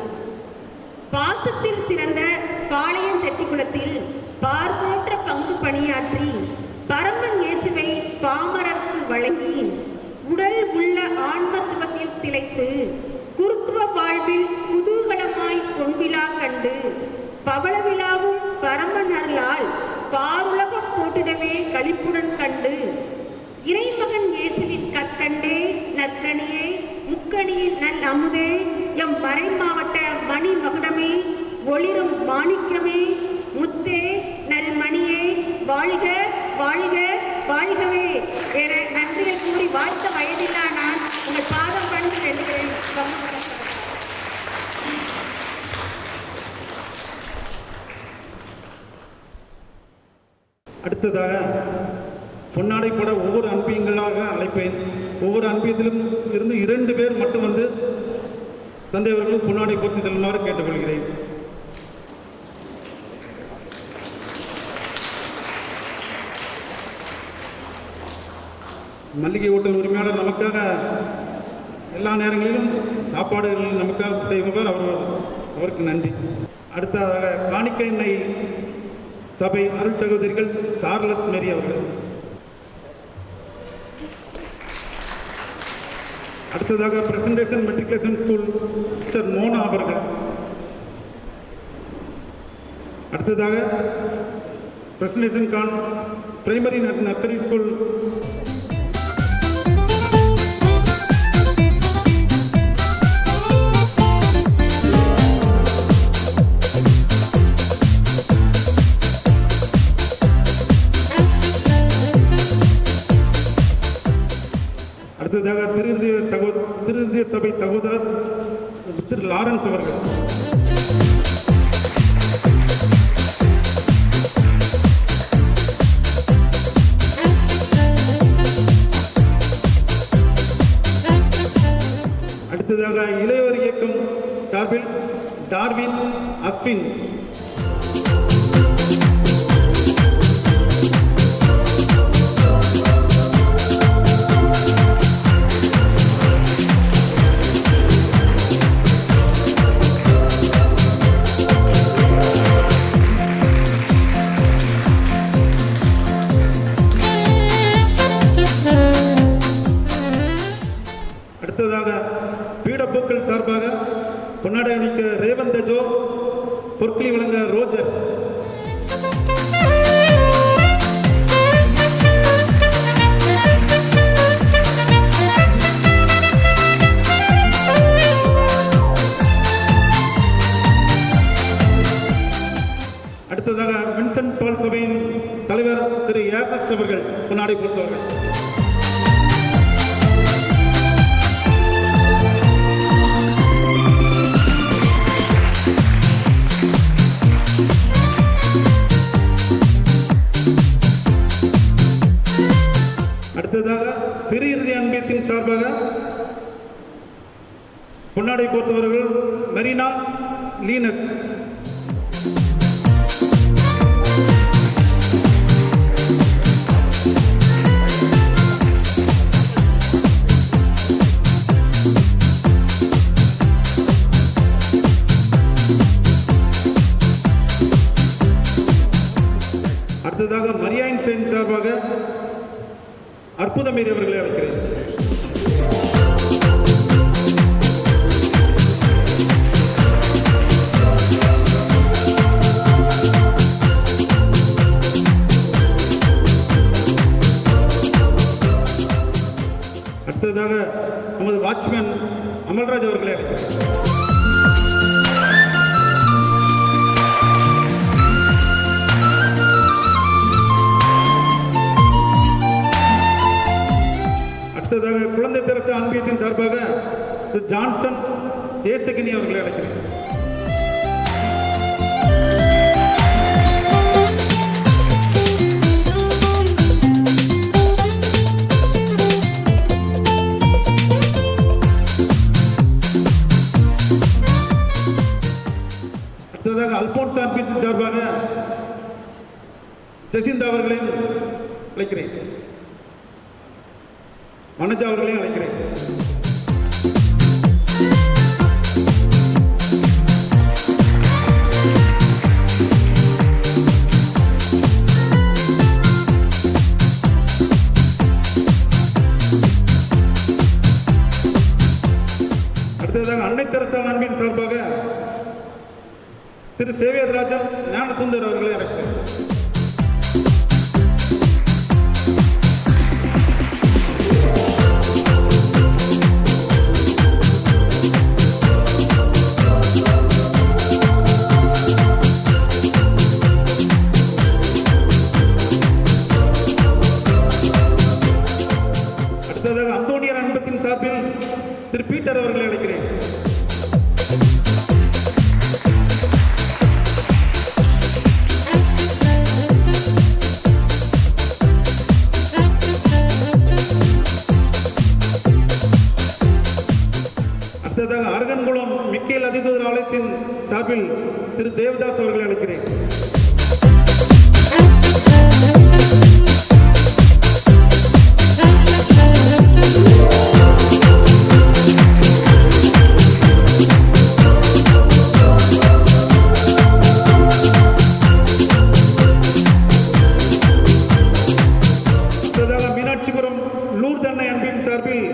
பாசத்தில் சிறந்த பாளையம் செட்டிக்குளத்தில் பார்போற்ற பங்கு பணியாற்றி பரமன் இயேசுவை பாமரருக்கு வழங்கி உடல் உள்ள ஆன்ம சுகத்தில் திளைத்து குருத்துவ வாழ்வில் குதூகலமாய் பொன்விழா கண்டு பவளவிழாவும் பரமன் அருளால் பாருலகம் போட்டிடவே களிப்புடன் கண்டு இறைமகன் இயேசுவின் கற்கண்டே நற்கனியே முக்கணியின் நல் அமுதே எம் மறை மாவட்ட மணி மகுடமே ஒளிரும் மாணிக்கமே முத்தே நல்மணியே வாழ்க வாழ்க வாழ்கவே என நன்றியை கூறி வாழ்த்த வயதில்லா நான் உங்கள் பாதம் பணிந்து வேண்டுகிறேன். அடுத்ததாக பொன்னாடை போட ஒவ்வொரு அன்பியங்களாக அழைப்பேன். ஒவ்வொரு அன்பியத்திலும் இருந்து 2 பேர் மட்டும் வந்து தந்தை அவர்கள் பொன்னாடை போர்த்தி செல்லுமாறு கேட்டுக்கொள்கிறேன். மல்லிகை ஹோட்டல் உரிமையாளர் நமக்காக எல்லா நேரங்களிலும் சாப்பாடுகள் நமக்காக செய்பவர் அவருக்கு நன்றி. அடுத்ததாக காணிக்கை எண்ணெய் சபை அருள் சகோதரிகள் சார்லஸ் மேரி அவர்கள். அடுத்ததாக presentation matriculation school sister Mona அவர்கள். அடுத்ததாக பிரசன்டேஷன் கான் பிரைமரி நர்சரி ஸ்கூல் அடுத்ததாக திருஹிருதய சபை சகோதரர் திரு லாரன்ஸ் அவர்கள். அடுத்ததாக இளையோர் இயக்கம் சார்பில் டார்வின் அஸ்வின். அடுத்ததாக பீடப்பூக்கள் சார்பாக பொன்னாடை அணிக்க ரேவந்த ஜோ, பொற்களி வழங்க ரோஜர். அடுத்ததாக வின்சென்ட் பால் சபையின் தலைவர் திரு ஏர்னஸ்ட் அவர்கள் பொன்னாடை போர்த்துவார்கள். அடுத்ததாக திரு இறுதி அன்பியத்தின் சார்பாக பொன்னாடை போர்த்தவர்கள் மெரினா லீனஸ். அடுத்ததாக மரியாயின் சேன் சார்பாக அற்புதமேரி அவர்களை அழைக்கிறேன். அடுத்ததாக நமது வாட்ச்மேன் அமல்ராஜ் அவர்களை அழைக்கிறேன். அடுத்ததாக குழந்தை தெரசா அன்பியத்தின் சார்பாக ஜான்சன் தேசகினி அவர்களை அழைக்கிறேன். அடுத்ததாக அல்போன்ஸ் அன்பியத்தின் சார்பாக ஜெசிந்தா அவர்களையும் அழைக்கிறேன். மனஜா அவர்களையும் அழைக்கிறேன். அடுத்ததாக அன்னை தெரசா அன்பின் சார்பாக திரு சேவியர் ராஜன் ஞானசுந்தர் அவர்களை அழைக்கிறேன். அடுத்ததாக அந்தோனியர் அன்பத்தின் சார்பில் திரு பீட்டர் அவர்களை அழைக்கிறேன். அடுத்ததாக அரகன்குளம் மிக்கேல் அதிதூதர் ஆலயத்தின் சார்பில் திரு தேவதாஸ் அவர்களை அழைக்கிறேன். மீனாட்சிபுரம் லூர்து அன்னை அன்பின் சார்பில்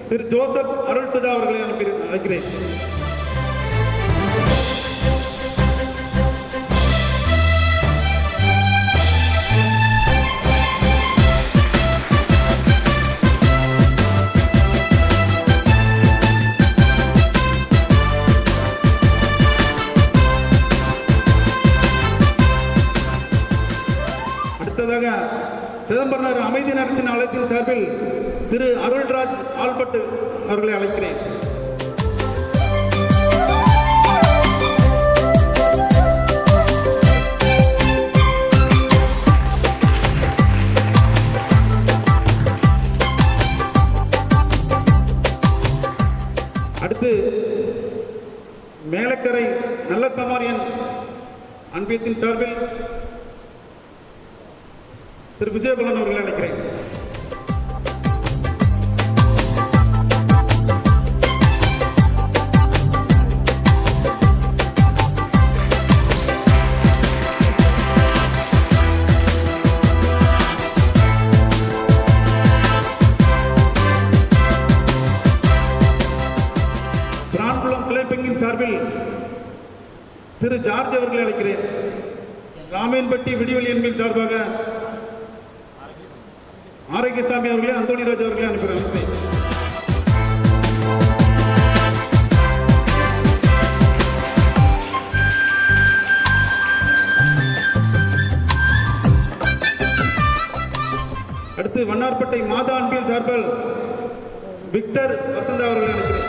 திரு ஜோசப் அருள் சதா அவர்களை அழைக்கிறேன். அடுத்ததாக சிதம்பரம் அமைதி நரசின் ஆலயத்தின் சார்பில் திரு அருள்ராஜ் ஆல்பர்ட் அவர்களை அழைக்கிறேன். அடுத்து மேலக்கரை நல்ல சமாரியன் அன்பியத்தின் சார்பில் திரு விஜயபலன் அவர்களை அழைக்கிறேன். பிரான்குளம் கிளைப்பெங்கின் சார்பில் திரு ஜார்ஜ் அவர்களை அழைக்கிறேன். ராமேன்பட்டி விடிவெளி என்பின் சார்பாக ஆரோக்கியசாமி அவர்களே அந்தோணிராஜ் அவர்களே அனுப்புகிறேன். அடுத்து வண்ணார்பேட்டை மாதா அன்பியல் சார்பில் விக்டர் வசந்தா அவர்களை அனுப்புகிறேன்.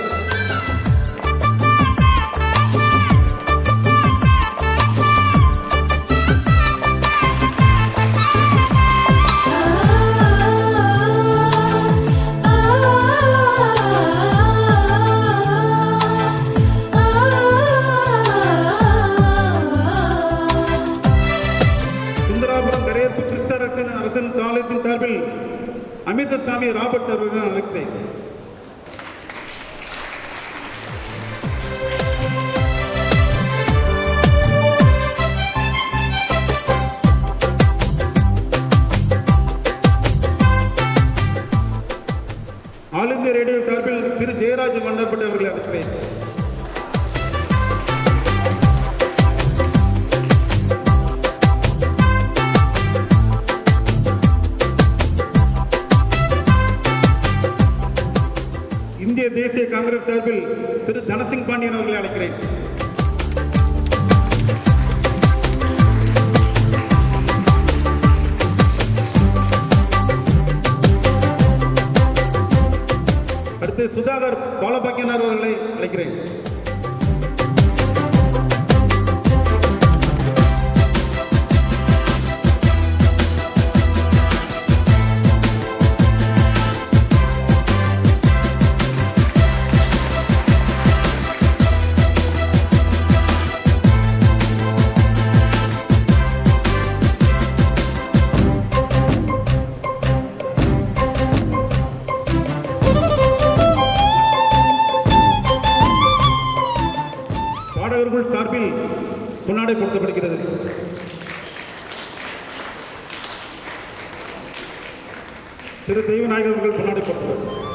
அரசன் சாலத்தின் சார்பில் அமிர்தசாமி ராபர்ட் அவர்கள் அழைக்கிறேன். பொன்னாடை பொருத்தப்படுகிறது. திரு தெய்வநாயகர் அவர்கள் பொன்னாடை பொருத்தப்படுகிறார்.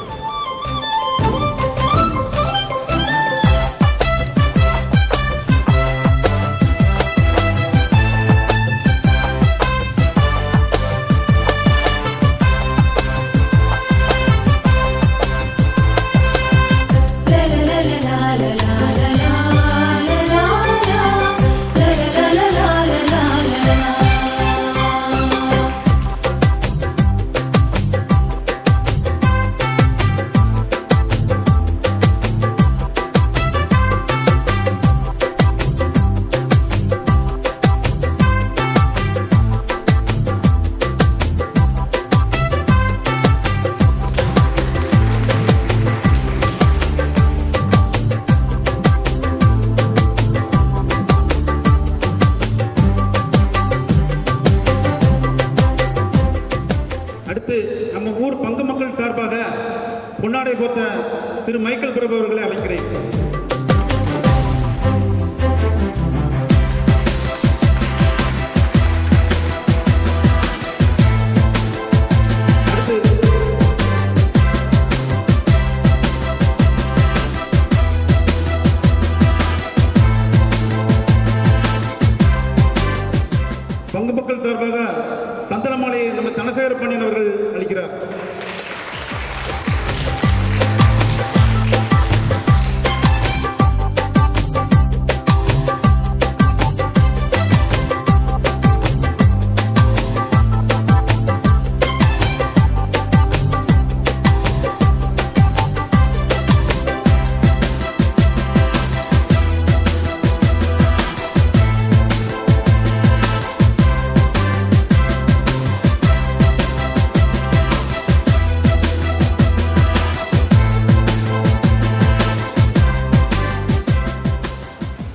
அடுத்து நம்ம ஊர் பங்கு மக்கள் சார்பாக பொன்னாடை போர்த்த திரு மைக்கேல் பிரபு அவர்களை அழைக்கிறேன். பங்கு மக்கள் சார்பாக சந்தனமாலையை நம்ம தனசேகர பாண்டியன் அவர்கள் அளிக்கிறார்.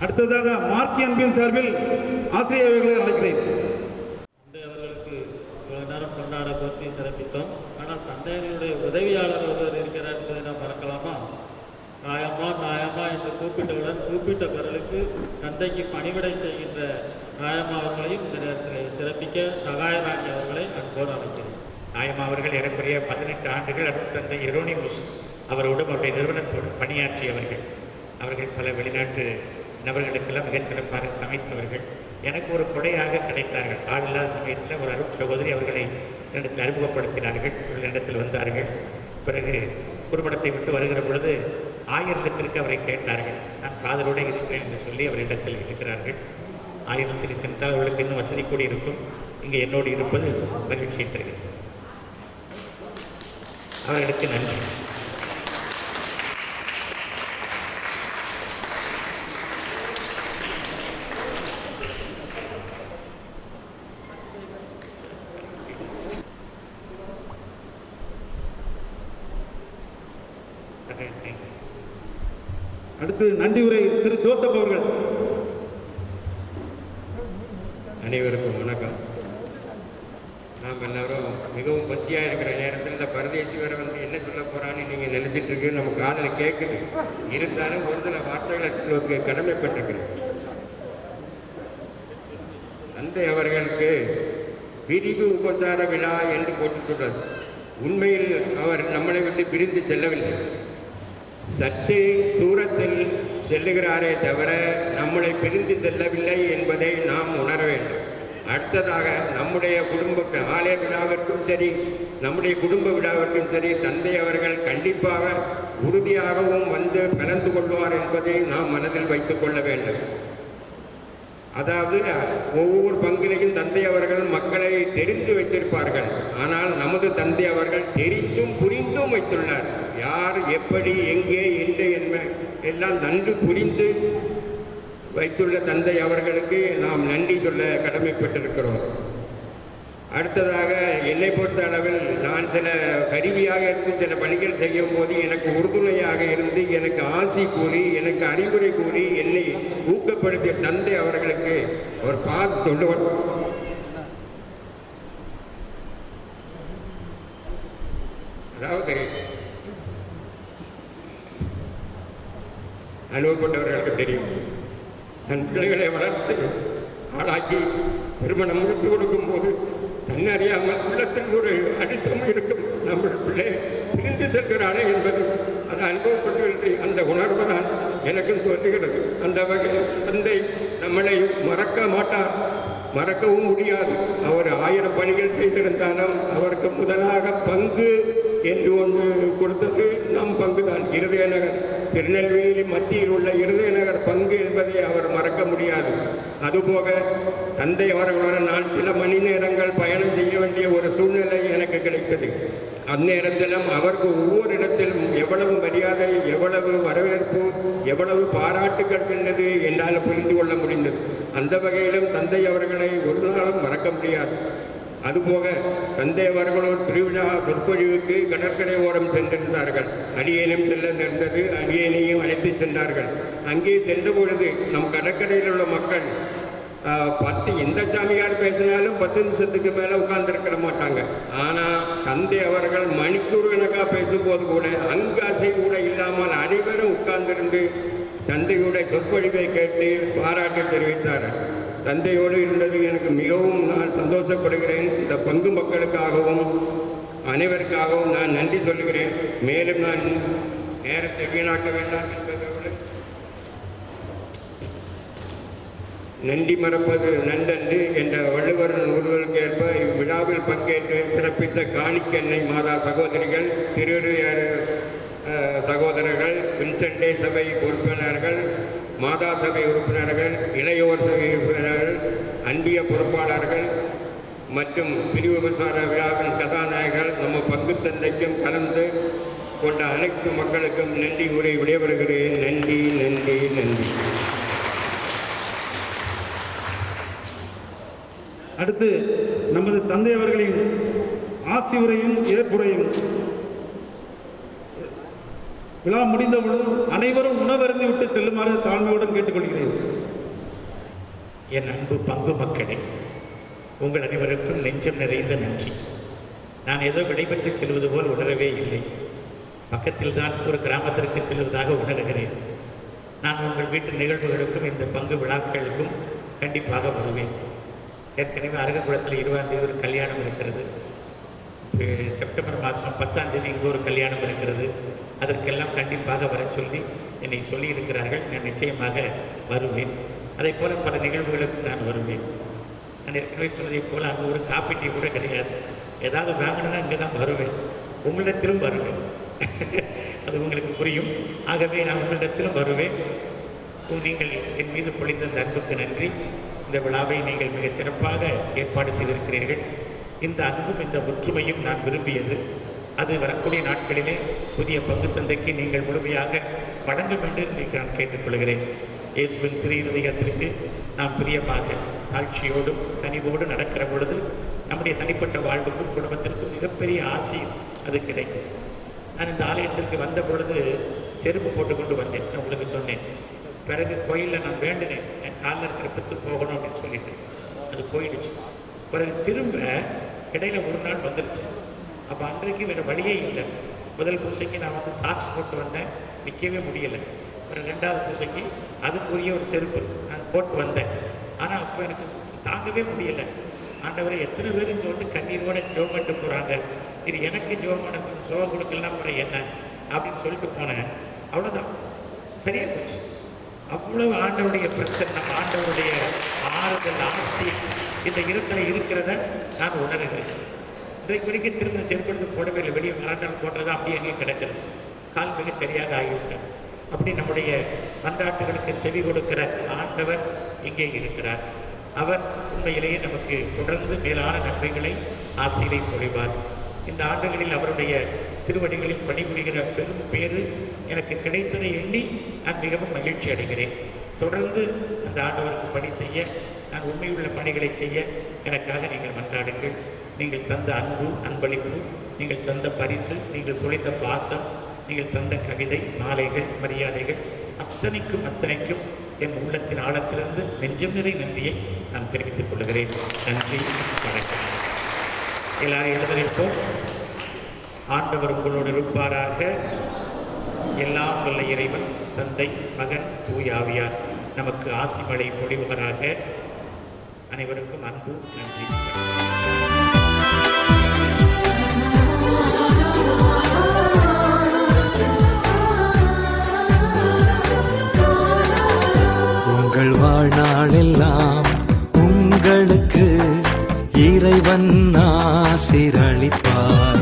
அடுத்ததாக மார்க்கி அன்பின் சார்பில் ஆசிரியர்களை அழைக்கிறேன். தந்தை அவர்களுக்கு இவ்வளவு நேரம் கொண்டாட போற்றி சிறப்பித்தோம். ஆனால் தந்தையினுடைய உதவியாளர் ஒருவர் இருக்கிறார் என்பதை நாம் மறக்கலாமா? நாயம்மா நாயம்மா என்று கூப்பிட்டவுடன் கூப்பிட்ட குரலுக்கு தந்தைக்கு பணிவிடை செய்கின்ற நாயம்மா அவர்களையும் இந்த நேரத்தில் சிறப்பிக்க சகாயராணி அவர்களை அன்போடு அழைக்கிறேன். நாயம்மா அவர்கள் ஏறக்குறைய 18 ஆண்டுகள் அருட்தந்தை எரோனிமுஸ் அவரோடும் அவருடைய நிறுவனத்தோடு பணியாற்றியவர்கள். அவர்கள் பல வெளிநாட்டு நபர்களுக்கெல்லாம் மிகச்சிறப்பாக சமைத்தவர்கள். எனக்கு ஒரு கொடையாக கிடைத்தார்கள். ஆளில்லாத சமயத்தில் ஒரு அருட் சகோதரி அவர்களை என்னிடத்தில் அறிமுகப்படுத்தினார்கள். இவர்களிடத்தில் வந்தார்கள். பிறகு குடும்பத்தை விட்டு வருகிற பொழுது ஆயிரத்திற்கு அவரை கேட்டார்கள். நான் காதலோடு இருக்கிறேன் என்று சொல்லி அவரிடத்தில் இருக்கிறார்கள். ஆயிரத்திற்கு சென்றால் அவர்களுக்கு இன்னும் வசதி கூடி இருக்கும். இங்கே என்னோடு இருப்பது மகிழ்ச்சியை தருகிறது. அவர்களுக்கு நன்றி. அடுத்து நன்றி உரை திரு ஜோசப் அவர்கள். அனைவருக்கும் வணக்கம். நாம் எல்லாரும் மிகவும் பசியாக இருக்கிற நேரத்தில் இந்த பரதேசி வேற வந்து என்ன சொல்ல போறான்னு நீங்கள் நினைச்சிட்டு இருக்கு. நம்ம காதில் கேட்குது. இருந்தாலும் ஒரு சில வார்த்தைகளை சொல்லுவதற்கு கடமைப்பட்டிருக்கிறேன். தந்தை அவர்களுக்கு பிரிவு உபச்சார விழா என்று போட்டுக்கொண்டது. உண்மையில் அவர் நம்மளை விட்டு பிரிந்து செல்லவில்லை. சற்று தூரத்தில் செல்லுகிறாரே தவிர நம்மளை பிரிந்து செல்லவில்லை என்பதை நாம் உணர வேண்டும். அடுத்ததாக நம்முடைய குடும்ப ஆலய விழாவிற்கும் சரி, நம்முடைய குடும்ப விழாவிற்கும் சரி, தந்தை அவர்கள் கண்டிப்பாக உறுதியாகவும் வந்து கலந்து கொள்வார் என்பதை நாம் மனதில் வைத்துக் கொள்ள வேண்டும். அதாவது ஒவ்வொரு பங்கிலையும் தந்தை அவர்கள் மக்களை தெரிந்து வைத்திருப்பார்கள். ஆனால் நமது தந்தை அவர்கள் தெரிந்தும் புரிந்தும் வைத்துள்ளார். யார் எப்படி எங்கே என்று எல்லாம் நன்கு புரிந்து வைத்துள்ள தந்தை அவர்களுக்கு நாம் நன்றி சொல்ல கடமைப்பட்டிருக்கிறோம். அடுத்ததாக என்னை பொறுத்த அளவில் நான் சில கருவியாக இருந்து சில பணிகள் செய்யும் போது எனக்கு உறுதுணையாக இருந்து எனக்கு ஆசி கூறி எனக்கு அறிவுரை கூறி என்னை ஊக்கப்படுத்திய தந்தை அவர்களுக்கு ஒரு சொல்லுவார். அதாவது அனுபவப்பட்டவர்களுக்கு தெரியும். தன் பிள்ளைகளை வளர்த்து ஆளாக்கி திருமணம் முடித்து கொடுக்கும்போது தன்னறியாமல் உள்ளத்தில் ஒரு அடித்தம் இருக்கும். நம்ம பிள்ளை பிரிந்து செல்கிறானே என்பது அது அனுபவப்பட்டு அந்த உணர்வு தான் எனக்கும் தோன்றுகிறது. அந்த வகையில் தந்தை நம்மளை மறக்க மாட்டார், மறக்கவும் முடியாது. அவர் 1000 பணிகள் செய்திருந்தாலும் அவருக்கு முதலாக பங்கு என்று ஒன்று கொடுத்தது நம் பங்குதான். இருதய நகர், திருநெல்வேலி மத்தியில் உள்ள இருதய நகர் பங்கு என்பதை அவர் மறக்க முடியாது. அதுபோக தந்தை அவர்களுடன் நான் சில மணி நேரங்கள் பயணம் செய்ய வேண்டிய ஒரு சூழ்நிலை எனக்கு கிடைத்தது. அந்நேரத்திலும் அவருக்கு ஒவ்வொரு இடத்திலும் எவ்வளவு மரியாதை, எவ்வளவு வரவேற்பு, எவ்வளவு பாராட்டுகள் இருந்தது என்னால் புரிந்து கொள்ள முடிந்தது. அந்த வகையிலும் தந்தை அவர்களை ஒரு நாளும் மறக்க முடியாது. அதுபோக தந்தை அவர்கள் ஒரு திருவிழா சொற்பொழிவுக்கு கடற்கரை ஓரம் சென்றிருந்தார்கள். அடியேனும் செல்ல நேர்ந்தது. அடியேனையும் அழைத்து சென்றார்கள். அங்கே சென்ற பொழுது நம் கடற்கரையில் உள்ள மக்கள் 10 எந்த சாமியார் பேசினாலும் 10 நிமிஷத்துக்கு மேலே உட்கார்ந்துருக்க மாட்டாங்க. ஆனால் தந்தை அவர்கள் மணிக்கூறுகணக்காக பேசும்போது கூட அங்காசை கூட இல்லாமல் அனைவரும் உட்கார்ந்திருந்து தந்தையுடைய சொற்பொழிவை கேட்டு பாராட்டு தெரிவித்தார்கள். தந்தையோடு இருந்தது எனக்கு மிகவும் நான் சந்தோஷப்படுகிறேன். இந்த பங்கு மக்களுக்காகவும் அனைவருக்காகவும் நான் நன்றி சொல்லுகிறேன். மேலும் நான் நேரத்தை வீணாக்க வேண்டாம் என்பதோடு நன்றி மறப்பது நன்றன்று என்ற வள்ளுவர் நூல்களுக்கு ஏற்ப இவ்விழாவில் பங்கேற்று சிறப்பித்த காணிக்கெண்ணை மாதா சகோதரிகள், திருநெல்வேலி சகோதரர்கள், வின்சென்டே சபை உறுப்பினர்கள், மாதா சபை உறுப்பினர்கள், இளையோர் சபை உறுப்பினர்கள், அன்பிய பொறுப்பாளர்கள் மற்றும் பிரிவு விசார விழாவின் கதாநாயகர்கள், நம்ம பங்கு தந்தைக்கும் கலந்து கொண்ட அனைத்து மக்களுக்கும் நன்றி கூறி விடைபெறுகிறேன். நன்றி, நன்றி, நன்றி. அடுத்து நமது தந்தை அவர்களின் ஆசி உரையும் ஏற்புரையும். விழா முடிந்தவுடன் அனைவரும் உணவருந்து விட்டு செல்லுமாறு தாழ்மையுடன் கேட்டுக்கொள்கிறேன். என் அன்பு பங்கு மக்களே, உங்கள் அனைவருக்கும் நெஞ்சம் நிறைந்த நன்றி. நான் ஏதோ விடைபெற்று செல்வது போல் உணரவே இல்லை. பக்கத்தில் தான் ஒரு கிராமத்திற்கு செல்வதாக உணர்கிறேன். நான் உங்கள் வீட்டு நிகழ்வுகளுக்கும் இந்த பங்கு விழாக்களுக்கும் கண்டிப்பாக வருவேன். ஏற்கனவே அருகக்குளத்தில் 20ஆம் தேதி ஒரு கல்யாணம் இருக்கிறது. செப்டம்பர் மாதம் 10ஆம் தேதி இங்கே ஒரு கல்யாணம் இருக்கிறது. அதற்கெல்லாம் கண்டிப்பாக வர சொல்லி என்னை சொல்லியிருக்கிறார்கள். நான் நிச்சயமாக வருவேன். அதே போல் பல நிகழ்வுகளுக்கும் நான் வருவேன். நான் ஏற்கனவே சொன்னதை போல் அங்கே ஒரு காப்பி டீ கூட கிடையாது. ஏதாவது வாங்கினா இங்கே தான் வருவேன். உங்களிடத்திலும் வருவேன். அது உங்களுக்கு புரியும். ஆகவே நான் உங்களிடத்திலும் வருவேன். நீங்கள் என் மீது பொழிந்த அந்த அன்புக்கு நன்றி. இந்த விழாவை நீங்கள் மிகச் சிறப்பாக ஏற்பாடு செய்திருக்கிறீர்கள். இந்த அன்பும் இந்த ஒற்றுமையும் நான் விரும்பியது. அது வரக்கூடிய நாட்களிலே புதிய பங்கு தந்தைக்கு நீங்கள் முழுமையாக வழங்க வேண்டும் என்று நான் கேட்டுக்கொள்கிறேன். இயேசுவின் திரு இருதயத்திற்கு நாம் பிரியமாக தாழ்ச்சியோடும் கனிவோடு நடக்கிற பொழுது நம்முடைய தனிப்பட்ட வாழ்வுக்கும் குடும்பத்திற்கும் மிகப்பெரிய ஆசி அது கிடைக்கும். நான் இந்த ஆலயத்திற்கு வந்த பொழுது செருப்பு போட்டுக்கொண்டு வந்தேன். நான் உங்களுக்கு சொன்னேன். பிறகு கோயிலில் நான் வேண்டினேன், என் காலில் இருக்கிற பித்து போகணும் அப்படின்னு சொல்லிட்டு அது போயிடுச்சு. பிறகு திரும்ப இடையில ஒரு நாள் வந்துருச்சு. அப்போ அன்றைக்கு வேறு வழியே இல்லை. முதல் பூசைக்கு நான் வந்து சாக்ஸ் போட்டு வந்தேன், நிற்கவே முடியலை. ஒரு 2வது பூசைக்கு அதுக்குரிய ஒரு செருப்பு நான் போட்டு வந்தேன். ஆனால் அப்போ எனக்கு தாங்கவே முடியலை. ஆண்டவரை எத்தனை பேர் இங்கே வந்து கண்ணீரோட ஜோம் பண்ணிட்டு போகிறாங்க, இது எனக்கு ஜோம் பண்ண சோகம் கொடுக்கலாம் போகிற என்ன அப்படின்னு சொல்லிட்டு போனேன். அவ்வளோதான், சரியா போச்சு. அவ்வளவு ஆண்டவருடைய பிரசன்னம், ஆண்டவருடைய ஆறுதல், ஆசி இந்த இடத்துல இருக்கிறத நான் உணர்கிறேன். இன்றைக்கு வரைக்கும் திரும்ப செருப்படுத்து போடவே இல்லை. வெளியே மராண்டால் போடுறதா அப்படியே அங்கேயே கிடக்கிறது. கால் மிக சரியாக ஆகிவிட்டார். அப்படி நம்முடைய மன்றாட்டுகளுக்கு செவி கொடுக்கிற ஆண்டவர் இங்கே இருக்கிறார். அவர் உண்மையிலேயே நமக்கு தொடர்ந்து மேலான நன்மைகளை ஆசையை பொழிவார். இந்த ஆண்டுகளில் அவருடைய திருவடிகளில் பணிபுரிகிற பெரும் பேறு எனக்கு கிடைத்ததை எண்ணி நான் மிகவும் மகிழ்ச்சி அடைகிறேன். தொடர்ந்து அந்த ஆண்டவருக்கு பணி செய்ய, நான் உண்மையுள்ள பணிகளை செய்ய எனக்காக நீங்கள் மன்றாடுங்கள். நீங்கள் தந்த அன்பு, அன்பளிப்பு, நீங்கள் தந்த பரிசு, நீங்கள் பொழிந்த பாசம், நீங்கள் தந்த கவிதை, மாலைகள், மரியாதைகள் அத்தனைக்கும் என் உள்ளத்தின் ஆழத்திலிருந்து நெஞ்சம் நிறை நன்றியை நான் தெரிவித்துக் கொள்கிறேன். நன்றி, வணக்கம். எல்லாரும் எழுந்திருப்போம். ஆண்டவர் உங்களோடு இருப்பாராக. எல்லாம் வல்ல இறைவன், தந்தை, மகன், தூய ஆவியார் நமக்கு ஆசி மழை பொழிவுவராக. அனைவருக்கும் அன்பு நன்றி. உங்கள் வாழ்நாளெல்லாம் உங்களுக்கு இறைவன் ஆசீரளிப்பார்.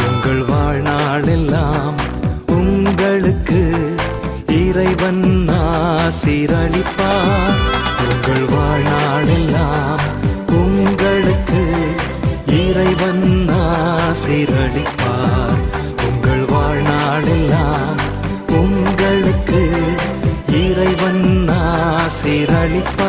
உங்கள் வாழ்நாளெல்லாம் உங்களுக்கு இறைவன் ஆசீரளிப்பார். உங்கள் வாழ்நாளெல்லாம் உங்களுக்கு இறைவன் ஆசீரளிப்பார். உங்கள் வாழ்நாளெல்லாம் உங்களுக்கு இறைவன் ஆசீரளிப்பார்.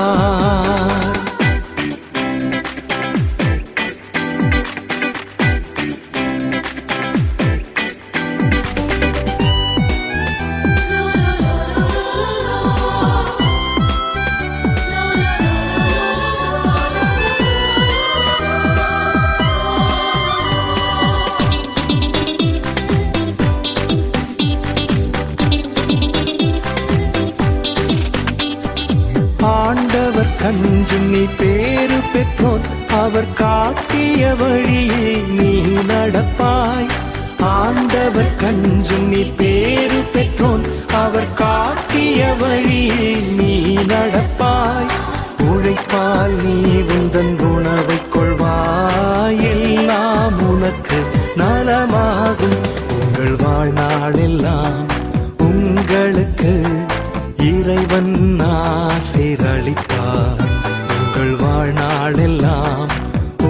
ஆண்டவர் கஞ்சும் நீ பேறு பெற்றோன், அவர் காட்டிய வழியில் நீ நடப்பாய். ஆண்டவர் கஞ்சும் நீ பேறு பெற்றோன், அவர் காட்டிய வழியில் நீ நடப்பாய். உழைப்பால் நீ உந்தன் உணவை கொள்வாய், எல்லாம் உனக்கு நலமாகும். உங்கள் வாழ்நாளெல்லாம் உங்களுக்கு இறைவன் ஆசீரளிப்பார். உங்கள் வாழ்நாளெல்லாம்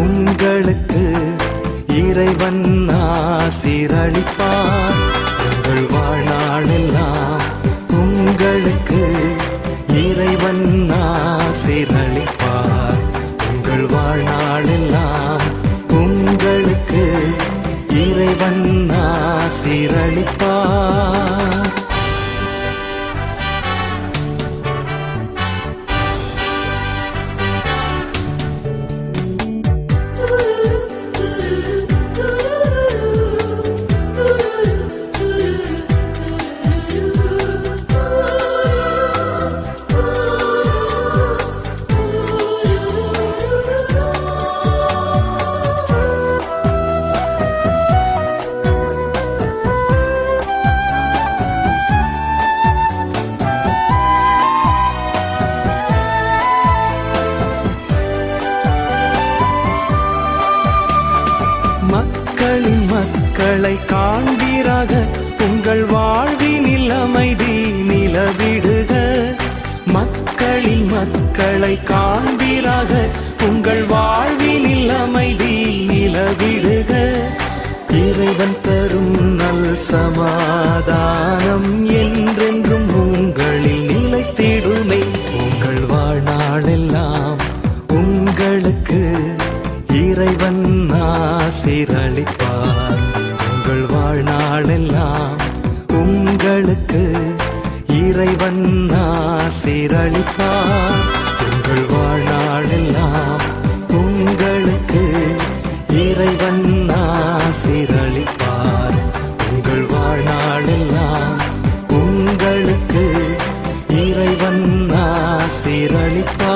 உங்களுக்கு இறைவன் ஆசீரளிப்பார். உங்கள் வாழ்நாளெல்லாம் உங்களுக்கு இறைவன் ஆசீரளிப்பார். உங்கள் வாழ்நாளெல்லாம் உங்களுக்கு இறைவன் ஆசீரளிப்பார். மக்களின் மக்களை காண்பீராக, உங்கள் வாழ்வினில் அமைதி நிலவிடுக. மக்களின் மக்களை காண்பீராக, உங்கள் வாழ்வினில் அமைதி நிலவிடுக. இறைவன் தரும் நல் சமாதானம் என்றென்றும் உங்களில் நிலைத்திடுமே. உங்கள் வாழ்நாளெல்லாம் உங்களுக்கு இறைவன் ஆசீரளிப்பார். உங்கள் வாழ்நாளெல்லாம் உங்களுக்கு இறைவன் ஆசீரளிப்பார். உங்கள் வாழ்நாளெல்லாம் உங்களுக்கு இறைவன் ஆசீரளிப்பார். உங்கள் வாழ்நாளெல்லாம் உங்களுக்கு இறைவன் ஆசீரளிப்பார்.